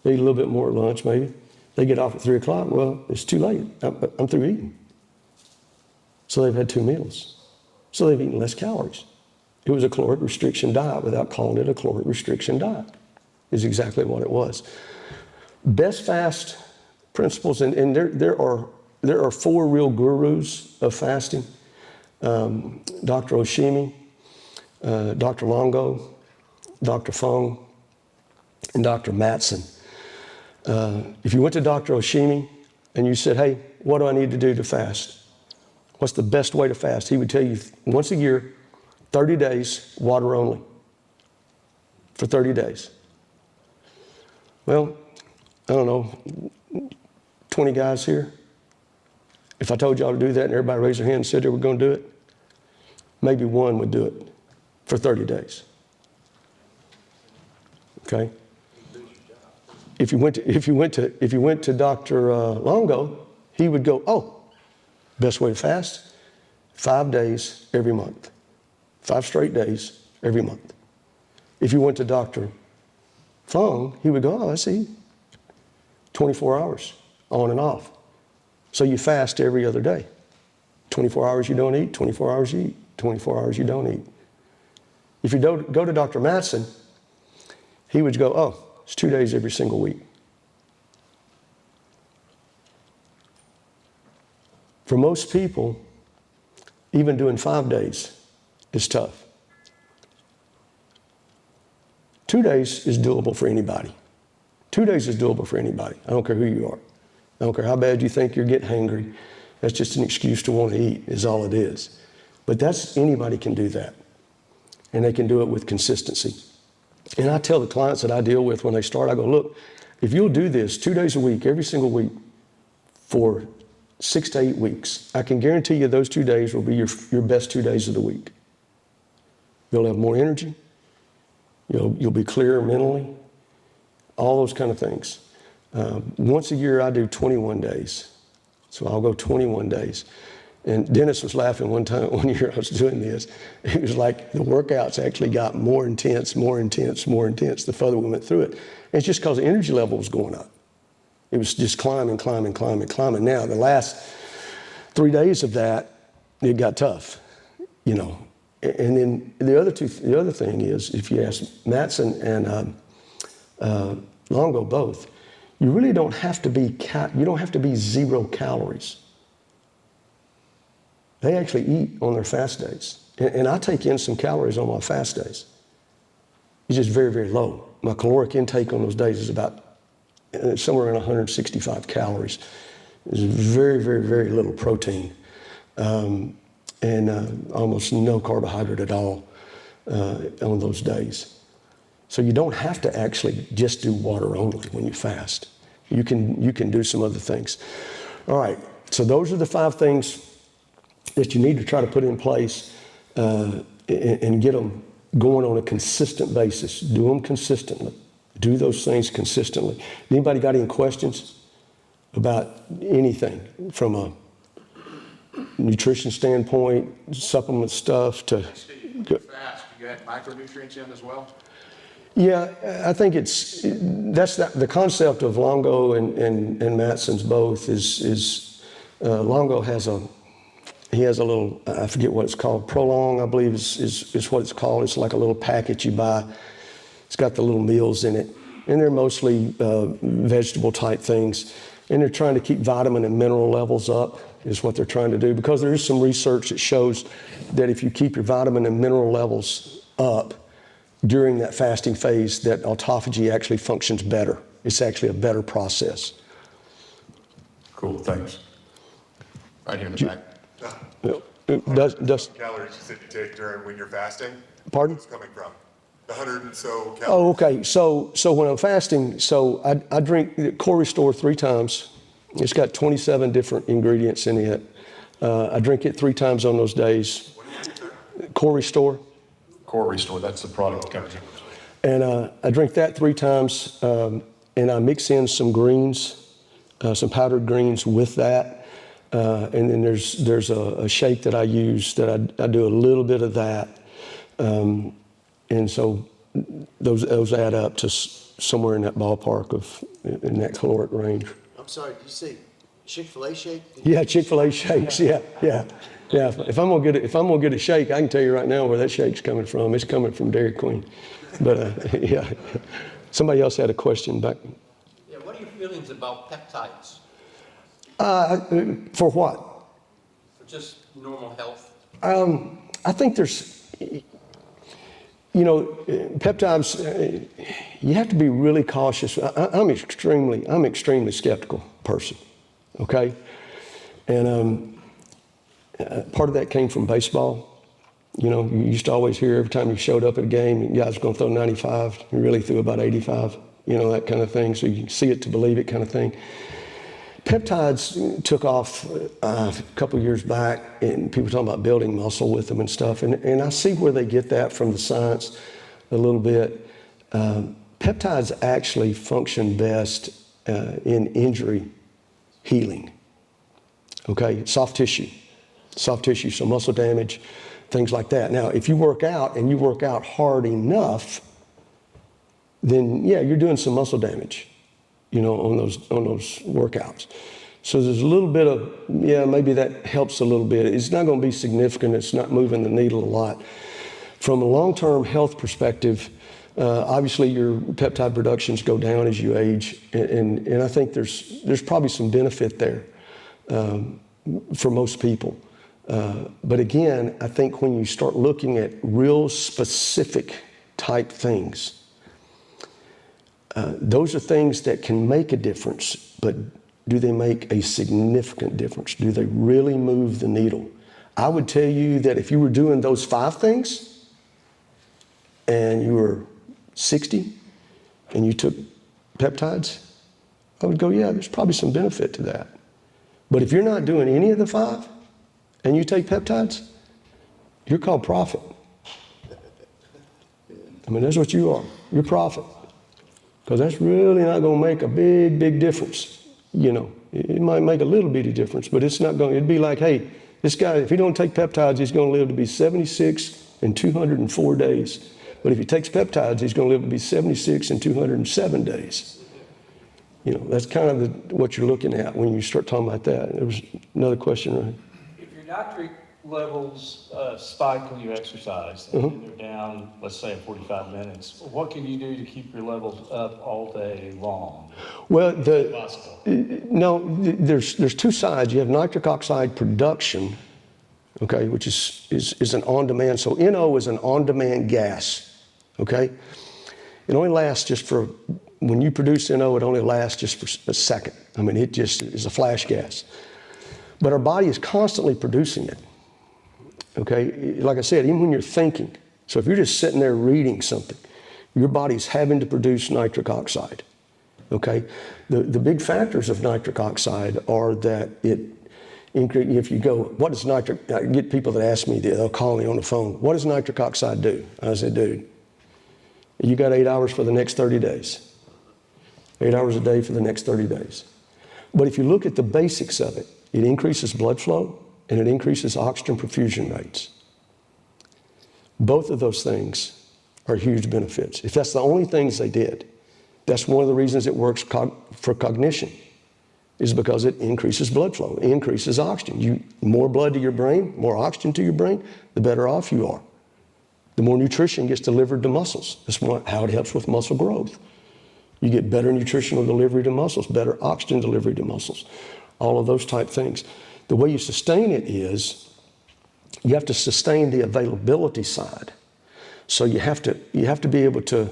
They eat a little bit more at lunch maybe. They get off at 3 o'clock. Well, it's too late. I'm through eating. So they've had 2 meals. So they've eaten less calories. It was a caloric restriction diet without calling it a caloric restriction diet, is exactly what it was. Best fast principles, and there are 4 real gurus of fasting. Dr. Oshimi, Dr. Longo, Dr. Fung, and Dr. Mattson. If you went to Dr. Oshimi and you said, hey, what do I need to do to fast? What's the best way to fast? He would tell you once a year, 30 days, water only, for 30 days. Well, I don't know, 20 guys here. If I told y'all to do that and everybody raised their hand and said they were going to do it, maybe one would do it for 30 days. Okay? If you went to Dr. Longo, he would go, oh, best way to fast, 5 days every month. 5 straight days every month. If you went to Dr. Fung, he would go, oh, I see, 24 hours on and off. So you fast every other day. 24 hours you don't eat, 24 hours you eat, 24 hours you don't eat. If you go to Dr. Mattson, he would go, oh, it's 2 days every single week. For most people, even doing 5 days is tough. 2 days is doable for anybody. 2 days is doable for anybody. I don't care who you are. I don't care how bad you think you're getting hungry. That's just an excuse to want to eat, is all it is. But anybody can do that. And they can do it with consistency. And I tell the clients that I deal with when they start, I go, look, if you'll do this 2 days a week, every single week, for 6 to 8 weeks, I can guarantee you those 2 days will be your best 2 days of the week. You'll have more energy. You'll be clearer mentally. All those kind of things. Once a year, I do 21 days. So I'll go 21 days. And Dennis was laughing one year I was doing this. It was like the workouts actually got more intense, more intense, more intense the further we went through it. And it's just because the energy level was going up. It was just climbing, climbing, climbing, climbing. Now, the last 3 days of that, it got tough, you know. And then the other thing is, if you ask Mattson and Longo both, you really don't have to be 0 calories. They actually eat on their fast days. And I take in some calories on my fast days. It's just very, very low. My caloric intake on those days is about somewhere around 165 calories. There's very, very, very little protein. And almost no carbohydrate at all on those days. So you don't have to actually just do water only when you fast. You can do some other things. All right, so those are the 5 things that you need to try to put in place and get them going on a consistent basis. Do them consistently. Do those things consistently. Anybody got any questions about anything from a nutrition standpoint, supplement stuff to... Fast. You add micronutrients in as well? Yeah, I think the concept of Longo and Mattson's both is Longo has a little, I forget what it's called, Prolong, I believe is what it's called. It's like a little packet you buy. It's got the little meals in it, and they're mostly vegetable type things, and they're trying to keep vitamin and mineral levels up is what they're trying to do, because there is some research that shows that if you keep your vitamin and mineral levels up during that fasting phase, that autophagy actually functions better. It's actually a better process. Cool, thanks. Right here in the back. Does Calories you said you take during when you're fasting? Pardon? What's coming from? the 100 and so calories. Oh, okay. So when I'm fasting, I drink Core Restore 3 times. It's got 27 different ingredients in it. I drink it 3 times on those days. What do you drink there? Core Restore. Core Restore, that's the product company. And I drink that 3 times, and I mix in some greens, some powdered greens with that. And then there's a shake that I use that I do a little bit of that. And so those add up to somewhere in that ballpark in that caloric range. I'm sorry, did you say Chick-fil-A shake? Yeah, Chick-fil-A shakes. Yeah. If I'm gonna get a shake, I can tell you right now where that shake's coming from. It's coming from Dairy Queen. But yeah, somebody else had a question back. Yeah, what are your feelings about peptides For what? for just normal health? I think there's, peptides. You have to be really cautious. I'm extremely skeptical person. Okay, and part of that came from baseball. You used to always hear every time you showed up at a game, you guys were going to throw 95. You really threw about 85. That kind of thing. So you see it to believe it kind of thing. Peptides took off a couple of years back, and people talking about building muscle with them and stuff. And I see where they get that from the science a little bit. Peptides actually function best in injury healing. Okay, soft tissue, so muscle damage, things like that. Now, if you work out and you work out hard enough, then yeah, you're doing some muscle damage, on those workouts. So there's a little bit of, maybe that helps a little bit. It's not going to be significant. It's not moving the needle a lot. From a long-term health perspective, obviously your peptide productions go down as you age, and I think there's probably some benefit there for most people. But again, I think when you start looking at real specific type things, those are things that can make a difference, but do they make a significant difference? Do they really move the needle? I would tell you that if you were doing those 5 things and you were 60 and you took peptides, I would go, yeah, there's probably some benefit to that. But if you're not doing any of the 5 and you take peptides, you're called prophet. I mean, that's what you are. You're prophet. Because that's really not going to make a big difference. It might make a little bitty difference, but it's not going to, it'd be like, hey, this guy, if he don't take peptides, he's going to live to be 76 and 204 days. But if he takes peptides, he's going to live to be 76 and 207 days. That's kind of what you're looking at when you start talking about that. There was another question, right? If your nitric levels spike when you exercise and they're down, let's say, in 45 minutes, what can you do to keep your levels up all day long? Well, there's 2 sides. You have nitric oxide production, okay, which is an on-demand. So NO is an on-demand gas, okay? It only lasts just for, when you produce NO, it only lasts just for a second. I mean, it just is a flash gas. But our body is constantly producing it. Okay, like I said, even when you're thinking, so if you're just sitting there reading something, your body's having to produce nitric oxide. Okay, the big factors of nitric oxide are that if you go, what does nitric, I get people that ask me, they'll call me on the phone, what does nitric oxide do? I say, dude, you got 8 hours for the next 30 days. 8 hours a day for the next 30 days. But if you look at the basics of it, it increases blood flow, and it increases oxygen perfusion rates. Both of those things are huge benefits. If that's the only things they did, that's one of the reasons it works for cognition, is because it increases blood flow, it increases oxygen. More blood to your brain, more oxygen to your brain, the better off you are. The more nutrition gets delivered to muscles. That's how it helps with muscle growth. You get better nutritional delivery to muscles, better oxygen delivery to muscles, all of those type things. The way you sustain it is you have to sustain the availability side. So you have to be able to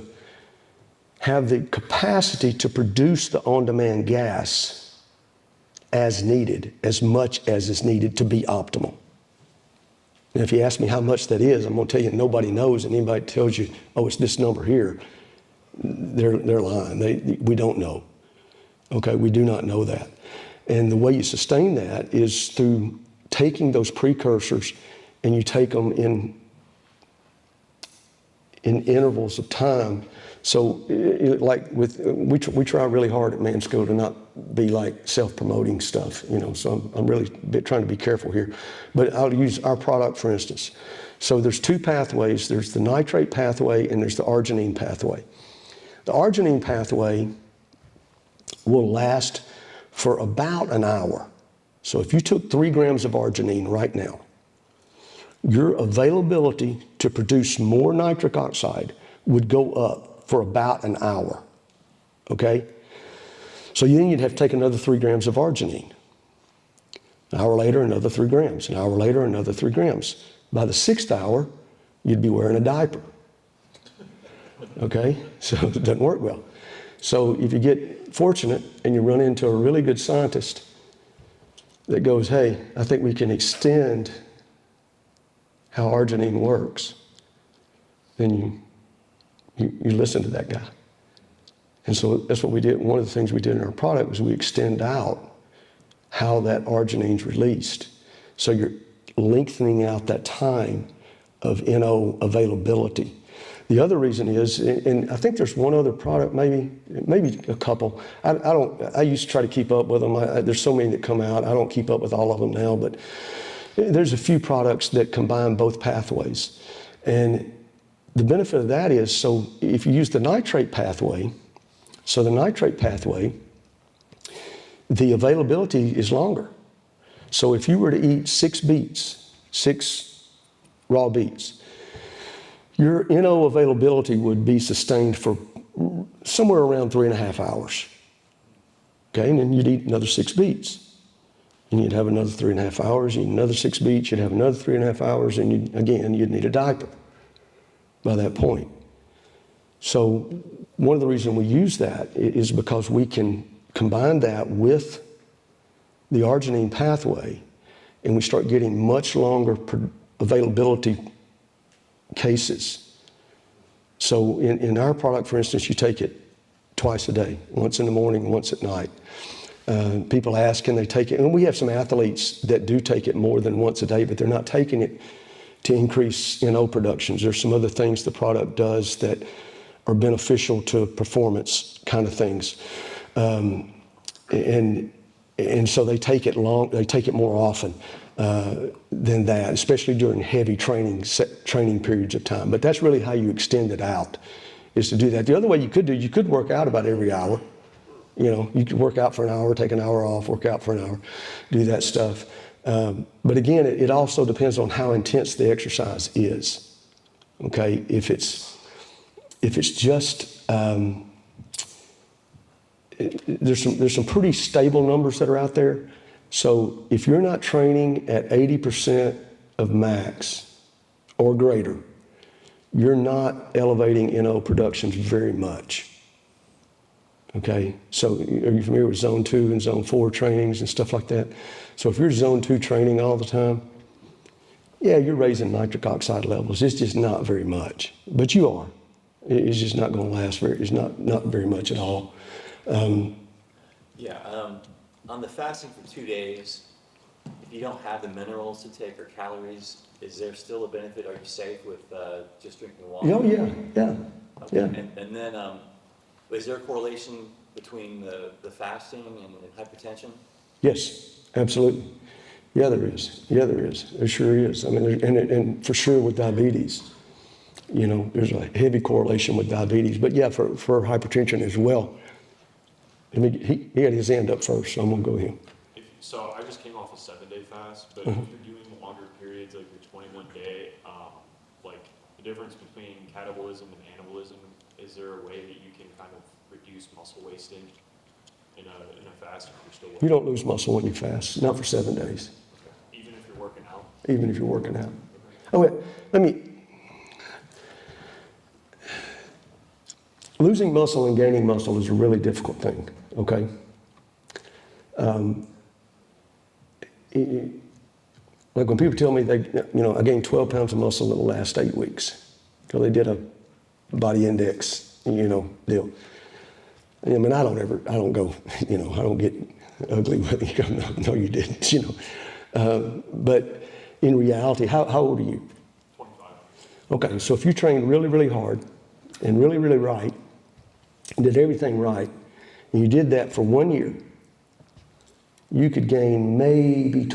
have the capacity to produce the on-demand gas as needed, as much as is needed to be optimal. And if you ask me how much that is, I'm going to tell you nobody knows, and anybody tells you, oh, it's this number here, they're lying. We don't know. Okay, we do not know that. And the way you sustain that is through taking those precursors and you take them in intervals of time. So we try really hard at Mansco to not be like self-promoting stuff, so I'm really trying to be careful here. But I'll use our product for instance. So there's two pathways. There's the nitrate pathway and there's the arginine pathway. The arginine pathway will last for about an hour. So if you took 3 grams of arginine right now, your availability to produce more nitric oxide would go up for about an hour, okay? So then you'd have to take another 3 grams of arginine. An hour later, another 3 grams. An hour later, another 3 grams. By the 6th hour, you'd be wearing a diaper, okay? So it doesn't work well. So if you get fortunate and you run into a really good scientist that goes, hey, I think we can extend how arginine works, then you listen to that guy. And so that's what we did. One of the things we did in our product was we extend out how that arginine's released. So you're lengthening out that time of NO availability. The other reason is, and I think there's one other product, maybe a couple. I used to try to keep up with them. There's so many that come out. I don't keep up with all of them now, but there's a few products that combine both pathways. And the benefit of that is, so if you use the nitrate pathway, the availability is longer. So if you were to eat 6 raw beets, your NO availability would be sustained for somewhere around 3.5 hours. Okay, and then you'd eat another 6 beets. And you'd have another 3.5 hours, you'd eat another 6 beets, you'd have another 3.5 hours, and you'd need a diaper by that point. So one of the reasons we use that is because we can combine that with the arginine pathway, and we start getting much longer availability cases. So in our product, for instance, you take it twice a day, once in the morning, once at night. People ask, can they take it? And we have some athletes that do take it more than once a day, but they're not taking it to increase NO productions. There's some other things the product does that are beneficial to performance kind of things. And so they take it more often than that, especially during heavy training periods of time. But that's really how you extend it out, is to do that. The other way you could work out about every hour. You could work out for an hour, take an hour off, work out for an hour, do that stuff. But again, it also depends on how intense the exercise is. Okay, if it's just there's some pretty stable numbers that are out there. So if you're not training at 80% of max or greater, you're not elevating NO productions very much. Okay, so are you familiar with zone 2 and zone 4 trainings and stuff like that? So if you're zone 2 training all the time, yeah, you're raising nitric oxide levels. It's just not very much, but you are. It's just not going to last it's not very much at all. On the fasting for 2 days, if you don't have the minerals to take or calories, is there still a benefit? Are you safe with just drinking water? Oh, yeah. Okay. And then, is there a correlation between the fasting and hypertension? Yes, absolutely. Yeah, there is. There sure is. I mean, and for sure with diabetes, there's a heavy correlation with diabetes. But yeah, for hypertension as well. He had his hand up first, so I'm gonna go with him. So I just came off a 7-day fast, but if you're doing longer periods, like your 21-day, like the difference between catabolism and anabolism, is there a way that you can kind of reduce muscle wasting in a fast if you're still working? You don't lose muscle when you fast, not for 7 days. Okay. Even if you're working out? Even if you're working out. Oh, wait, losing muscle and gaining muscle is a really difficult thing, okay? Like when people tell me I gained 12 pounds of muscle in the last 8 weeks. So they did a body index, deal. I mean, I don't go, I don't get ugly with you. No, you didn't, But in reality, how old are you? 25. Okay, so if you trained really, really hard and really, really right, and did everything right, and you did that for 1 year, you could gain maybe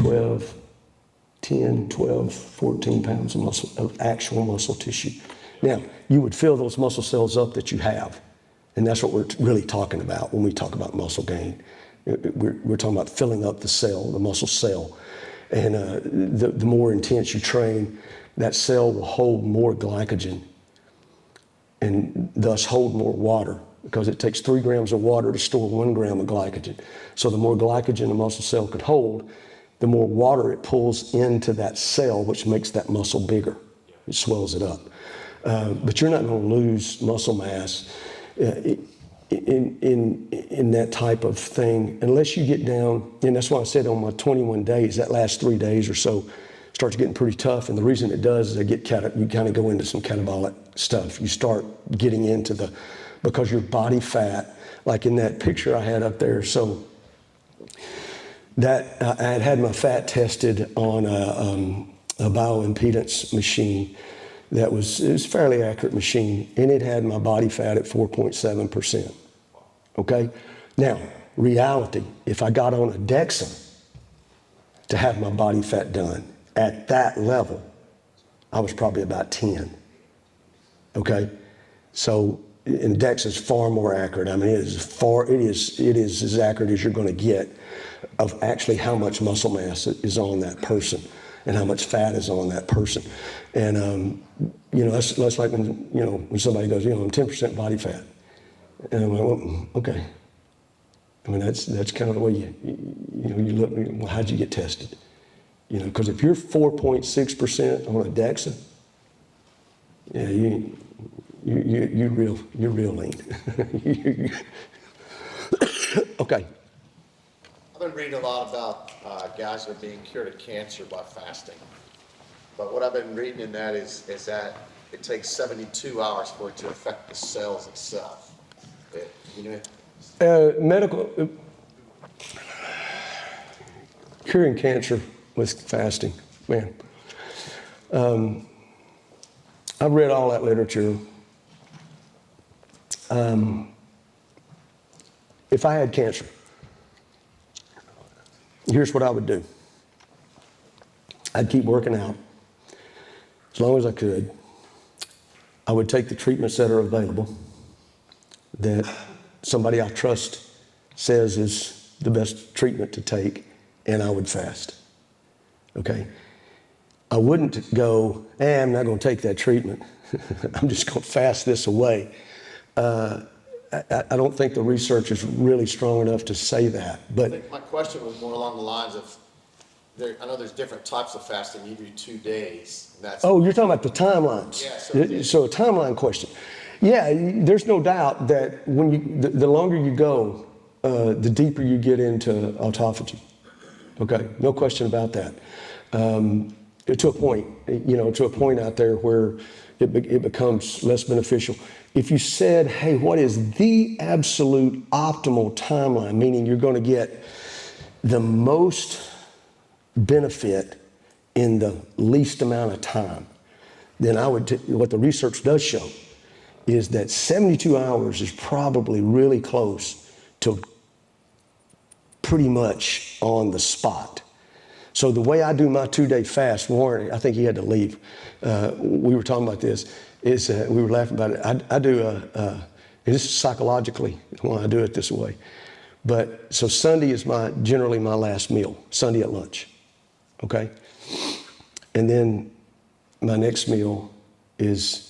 10, 12, 14 pounds of muscle, of actual muscle tissue. Now, you would fill those muscle cells up that you have. And that's what we're really talking about when we talk about muscle gain. We're talking about filling up the cell, the muscle cell. And the more intense you train, that cell will hold more glycogen and thus hold more water, because it takes 3 grams of water to store 1 gram of glycogen. So the more glycogen a muscle cell could hold, the more water it pulls into that cell, which makes that muscle bigger. It swells it up. But you're not going to lose muscle mass in that type of thing unless you get down, and that's why I said on my 21 days, that last 3 days or so starts getting pretty tough. And the reason it does is you kind of go into some catabolic stuff. You start getting into because your body fat, like in that picture I had up there, so that I had my fat tested on a bioimpedance machine. It was a fairly accurate machine, and it had my body fat at 4.7%. Okay? Now, reality, if I got on a DEXA to have my body fat done at that level, I was probably about 10. Okay? So, and DEXA is far more accurate. I mean, it is as accurate as you're going to get of actually how much muscle mass is on that person and how much fat is on that person. And, that's like when somebody goes, I'm 10% body fat. And I'm like, well, okay. I mean, that's kind of the way you look, well, how'd you get tested? Because if you're 4.6% on a DEXA, yeah, you're real lean. Okay. I've been reading a lot about guys that are being cured of cancer by fasting. But what I've been reading in that is that it takes 72 hours for it to affect the cells itself. Medical, curing cancer with fasting, man. I've read all that literature. If I had cancer, here's what I would do. I'd keep working out as long as I could. I would take the treatments that are available that somebody I trust says is the best treatment to take, and I would fast. Okay? I wouldn't go, I'm not going to take that treatment. I'm just going to fast this away. I don't think the research is really strong enough to say that. I But think my question was more along the lines of, I know there's different types of fasting. You do 2 days. And that's you're talking about the timelines. Yeah, So a timeline question. Yeah, there's no doubt that when the longer you go, the deeper you get into autophagy. Okay, no question about that. To a point out there where it becomes less beneficial. If you said, hey, what is the absolute optimal timeline, meaning you're going to get the most benefit in the least amount of time, then what the research does show is that 72 hours is probably really close to pretty much on the spot. So the way I do my 2-day fast, Warren, I think he had to leave. We were talking about this, we were laughing about it. I do, and this is psychologically why I do it this way. But so Sunday is generally my last meal, Sunday at lunch. Okay? And then my next meal is,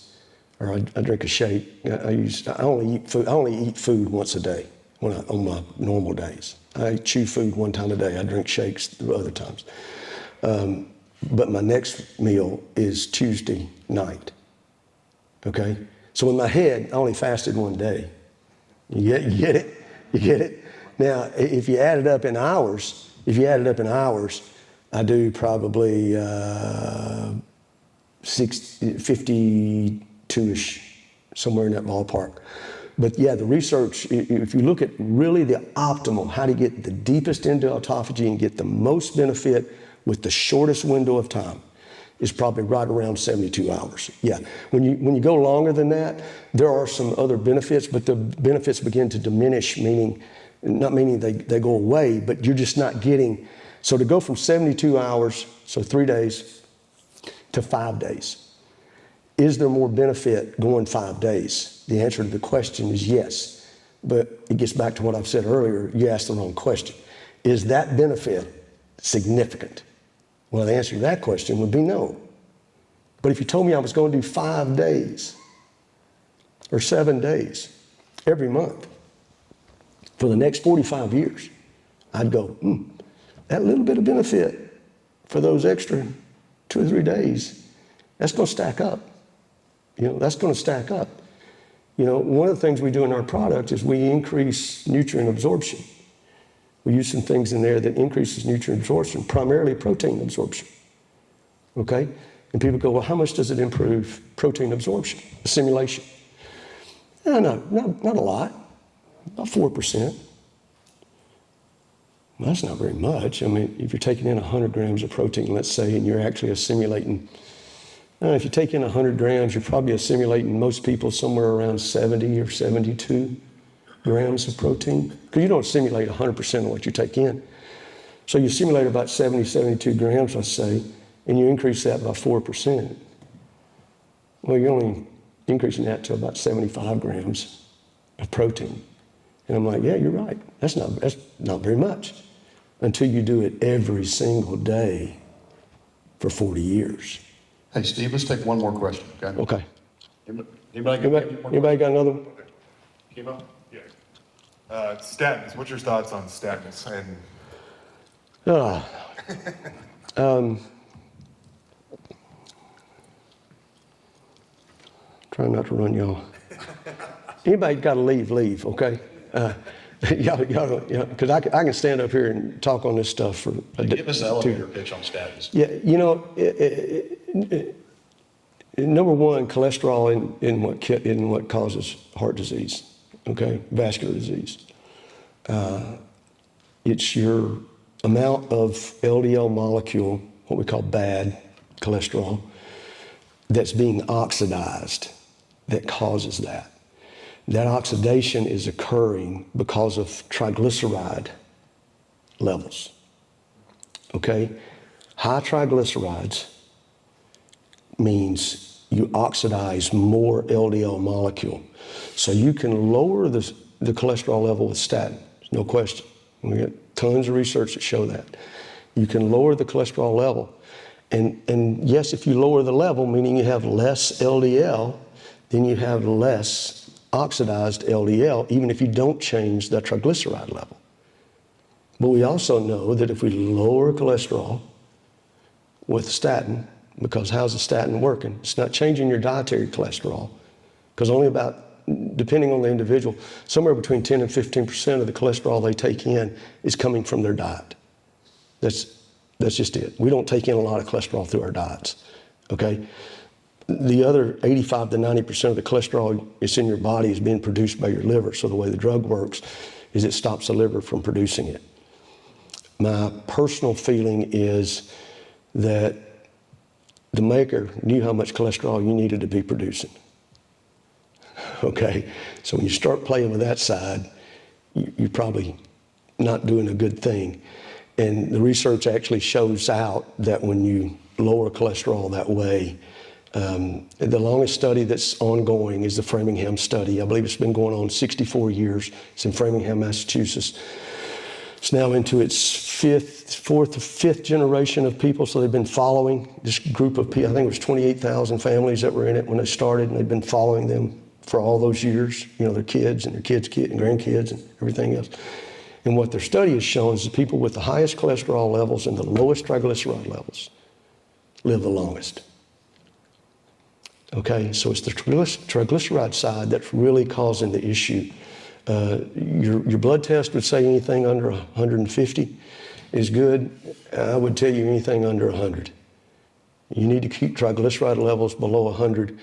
I drink a shake. I only eat food once a day on my normal days. I chew food 1 time a day. I drink shakes other times. But my next meal is Tuesday night. Okay? So in my head, I only fasted 1 day. You get it? You get it? Now, if you add it up in hours, I do probably 52-ish, somewhere in that ballpark. But yeah, the research, if you look at really the optimal, how to get the deepest into autophagy and get the most benefit with the shortest window of time, is probably right around 72 hours. Yeah, when you go longer than that, there are some other benefits, but the benefits begin to diminish, not meaning they go away, but you're just not getting, so to go from 72 hours, so 3 days, to 5 days, is there more benefit going 5 days? The answer to the question is yes, but it gets back to what I've said earlier. You asked the wrong question. Is that benefit significant? Well, the answer to that question would be no. But if you told me I was going to do 5 days or 7 days every month for the next 45 years, I'd go, that little bit of benefit for those extra 2 or 3 days, that's going to stack up. That's going to stack up. One of the things we do in our product is we increase nutrient absorption. We use some things in there that increases nutrient absorption, primarily protein absorption. Okay? And people go, well, how much does it improve protein absorption, assimilation? Not a lot, about 4%. Well, that's not very much. I mean, if you're taking in 100 grams of protein, let's say, and you're actually assimilating, if you take in 100 grams, you're probably assimilating most people somewhere around 70 or 72 grams of protein, because you don't assimilate 100% of what you take in. So you assimilate about 70, 72 grams, let's say, and you increase that by 4%. Well, you're only increasing that to about 75 grams of protein. And I'm like, yeah, you're right. That's not very much until you do it every single day for 40 years. Hey, Steve, let's take one more question, okay? Okay. Anybody Got another one? Chemo? Yeah. Statins, what's your thoughts on statins? And Trying not to run y'all. Anybody got to leave, okay? Y'all, because I can stand up here and talk on this stuff for a day. Give us an elevator pitch on statins. Yeah, number one, cholesterol in what causes heart disease, okay, vascular disease. It's your amount of LDL molecule, what we call bad cholesterol, that's being oxidized that causes that. That oxidation is occurring because of triglyceride levels, okay? High triglycerides means you oxidize more LDL molecule. So you can lower the cholesterol level with statin, no question. We got tons of research that show that. You can lower the cholesterol level. And yes, if you lower the level, meaning you have less LDL, then you have less oxidized LDL, even if you don't change the triglyceride level. But we also know that if we lower cholesterol with statin, because how's the statin working? It's not changing your dietary cholesterol, because only about, depending on the individual, somewhere between 10 and 15% of the cholesterol they take in is coming from their diet. That's just it. We don't take in a lot of cholesterol through our diets, okay? The other 85 to 90% of the cholesterol that's in your body is being produced by your liver. So the way the drug works is it stops the liver from producing it. My personal feeling is that the maker knew how much cholesterol you needed to be producing. Okay, so when you start playing with that side, you're probably not doing a good thing. And the research actually shows out that when you lower cholesterol that way, the longest study that's ongoing is the Framingham study. I believe it's been going on 64 years. It's in Framingham, Massachusetts. It's now into its fourth or fifth generation of people, so they've been following this group of people. I think it was 28,000 families that were in it when they started, and they've been following them for all those years, their kids and their kids' kids and grandkids and everything else. And what their study has shown is the people with the highest cholesterol levels and the lowest triglyceride levels live the longest. Okay, so it's the triglyceride side that's really causing the issue. Your blood test would say anything under 150, is good. I would tell you anything under 100. You need to keep triglyceride levels below 100.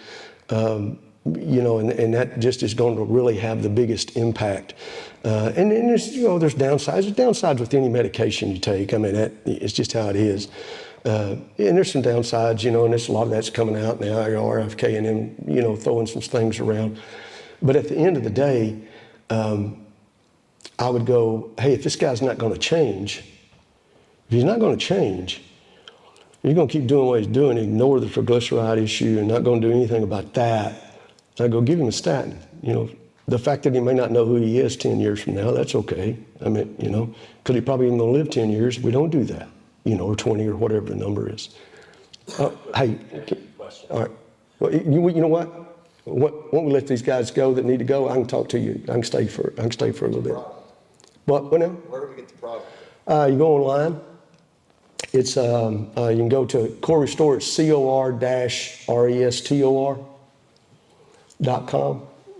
You know, and that just is going to really have the biggest impact. And then there's, you know, there's downsides. There's downsides with any medication you take. I mean, it's just how it is. And there's some downsides, you know, and there's a lot of that's coming out now, RFK and them, you know, throwing some things around. But at the end of the day, I would go, hey, if this guy's not going to change, if he's not going to change, you're going to keep doing what he's doing, ignore the triglyceride issue, and not going to do anything about that. I go, give him a statin. You know, the fact that he may not know who he is 10 years from now, that's okay. I mean, you know, because he probably ain't going to live 10 years if we don't do that, you know, or 20 or whatever the number is. Hey, all right. Well, you know what? Won't we let these guys go that need to go? I can talk to you. I can stay for a little bit. What now? Where do we get the product? You go online. It's you can go to Core Restore. It's COR-RESTOR.com.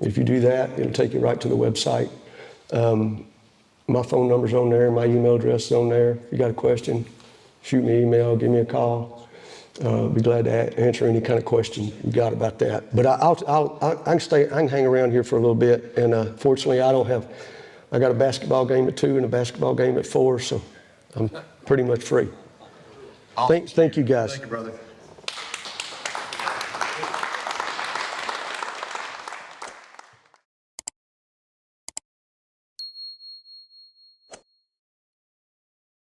If you do that, it'll take you right to the website. My phone number's on there. My email address is on there. If you got a question, shoot me an email, give me a call. Be glad to answer any kind of question you got about that. But I can hang around here for a little bit. And fortunately, I got a basketball game at 2 and a basketball game at 4, so I'm pretty much free. Thank you, guys. Thank you, brother.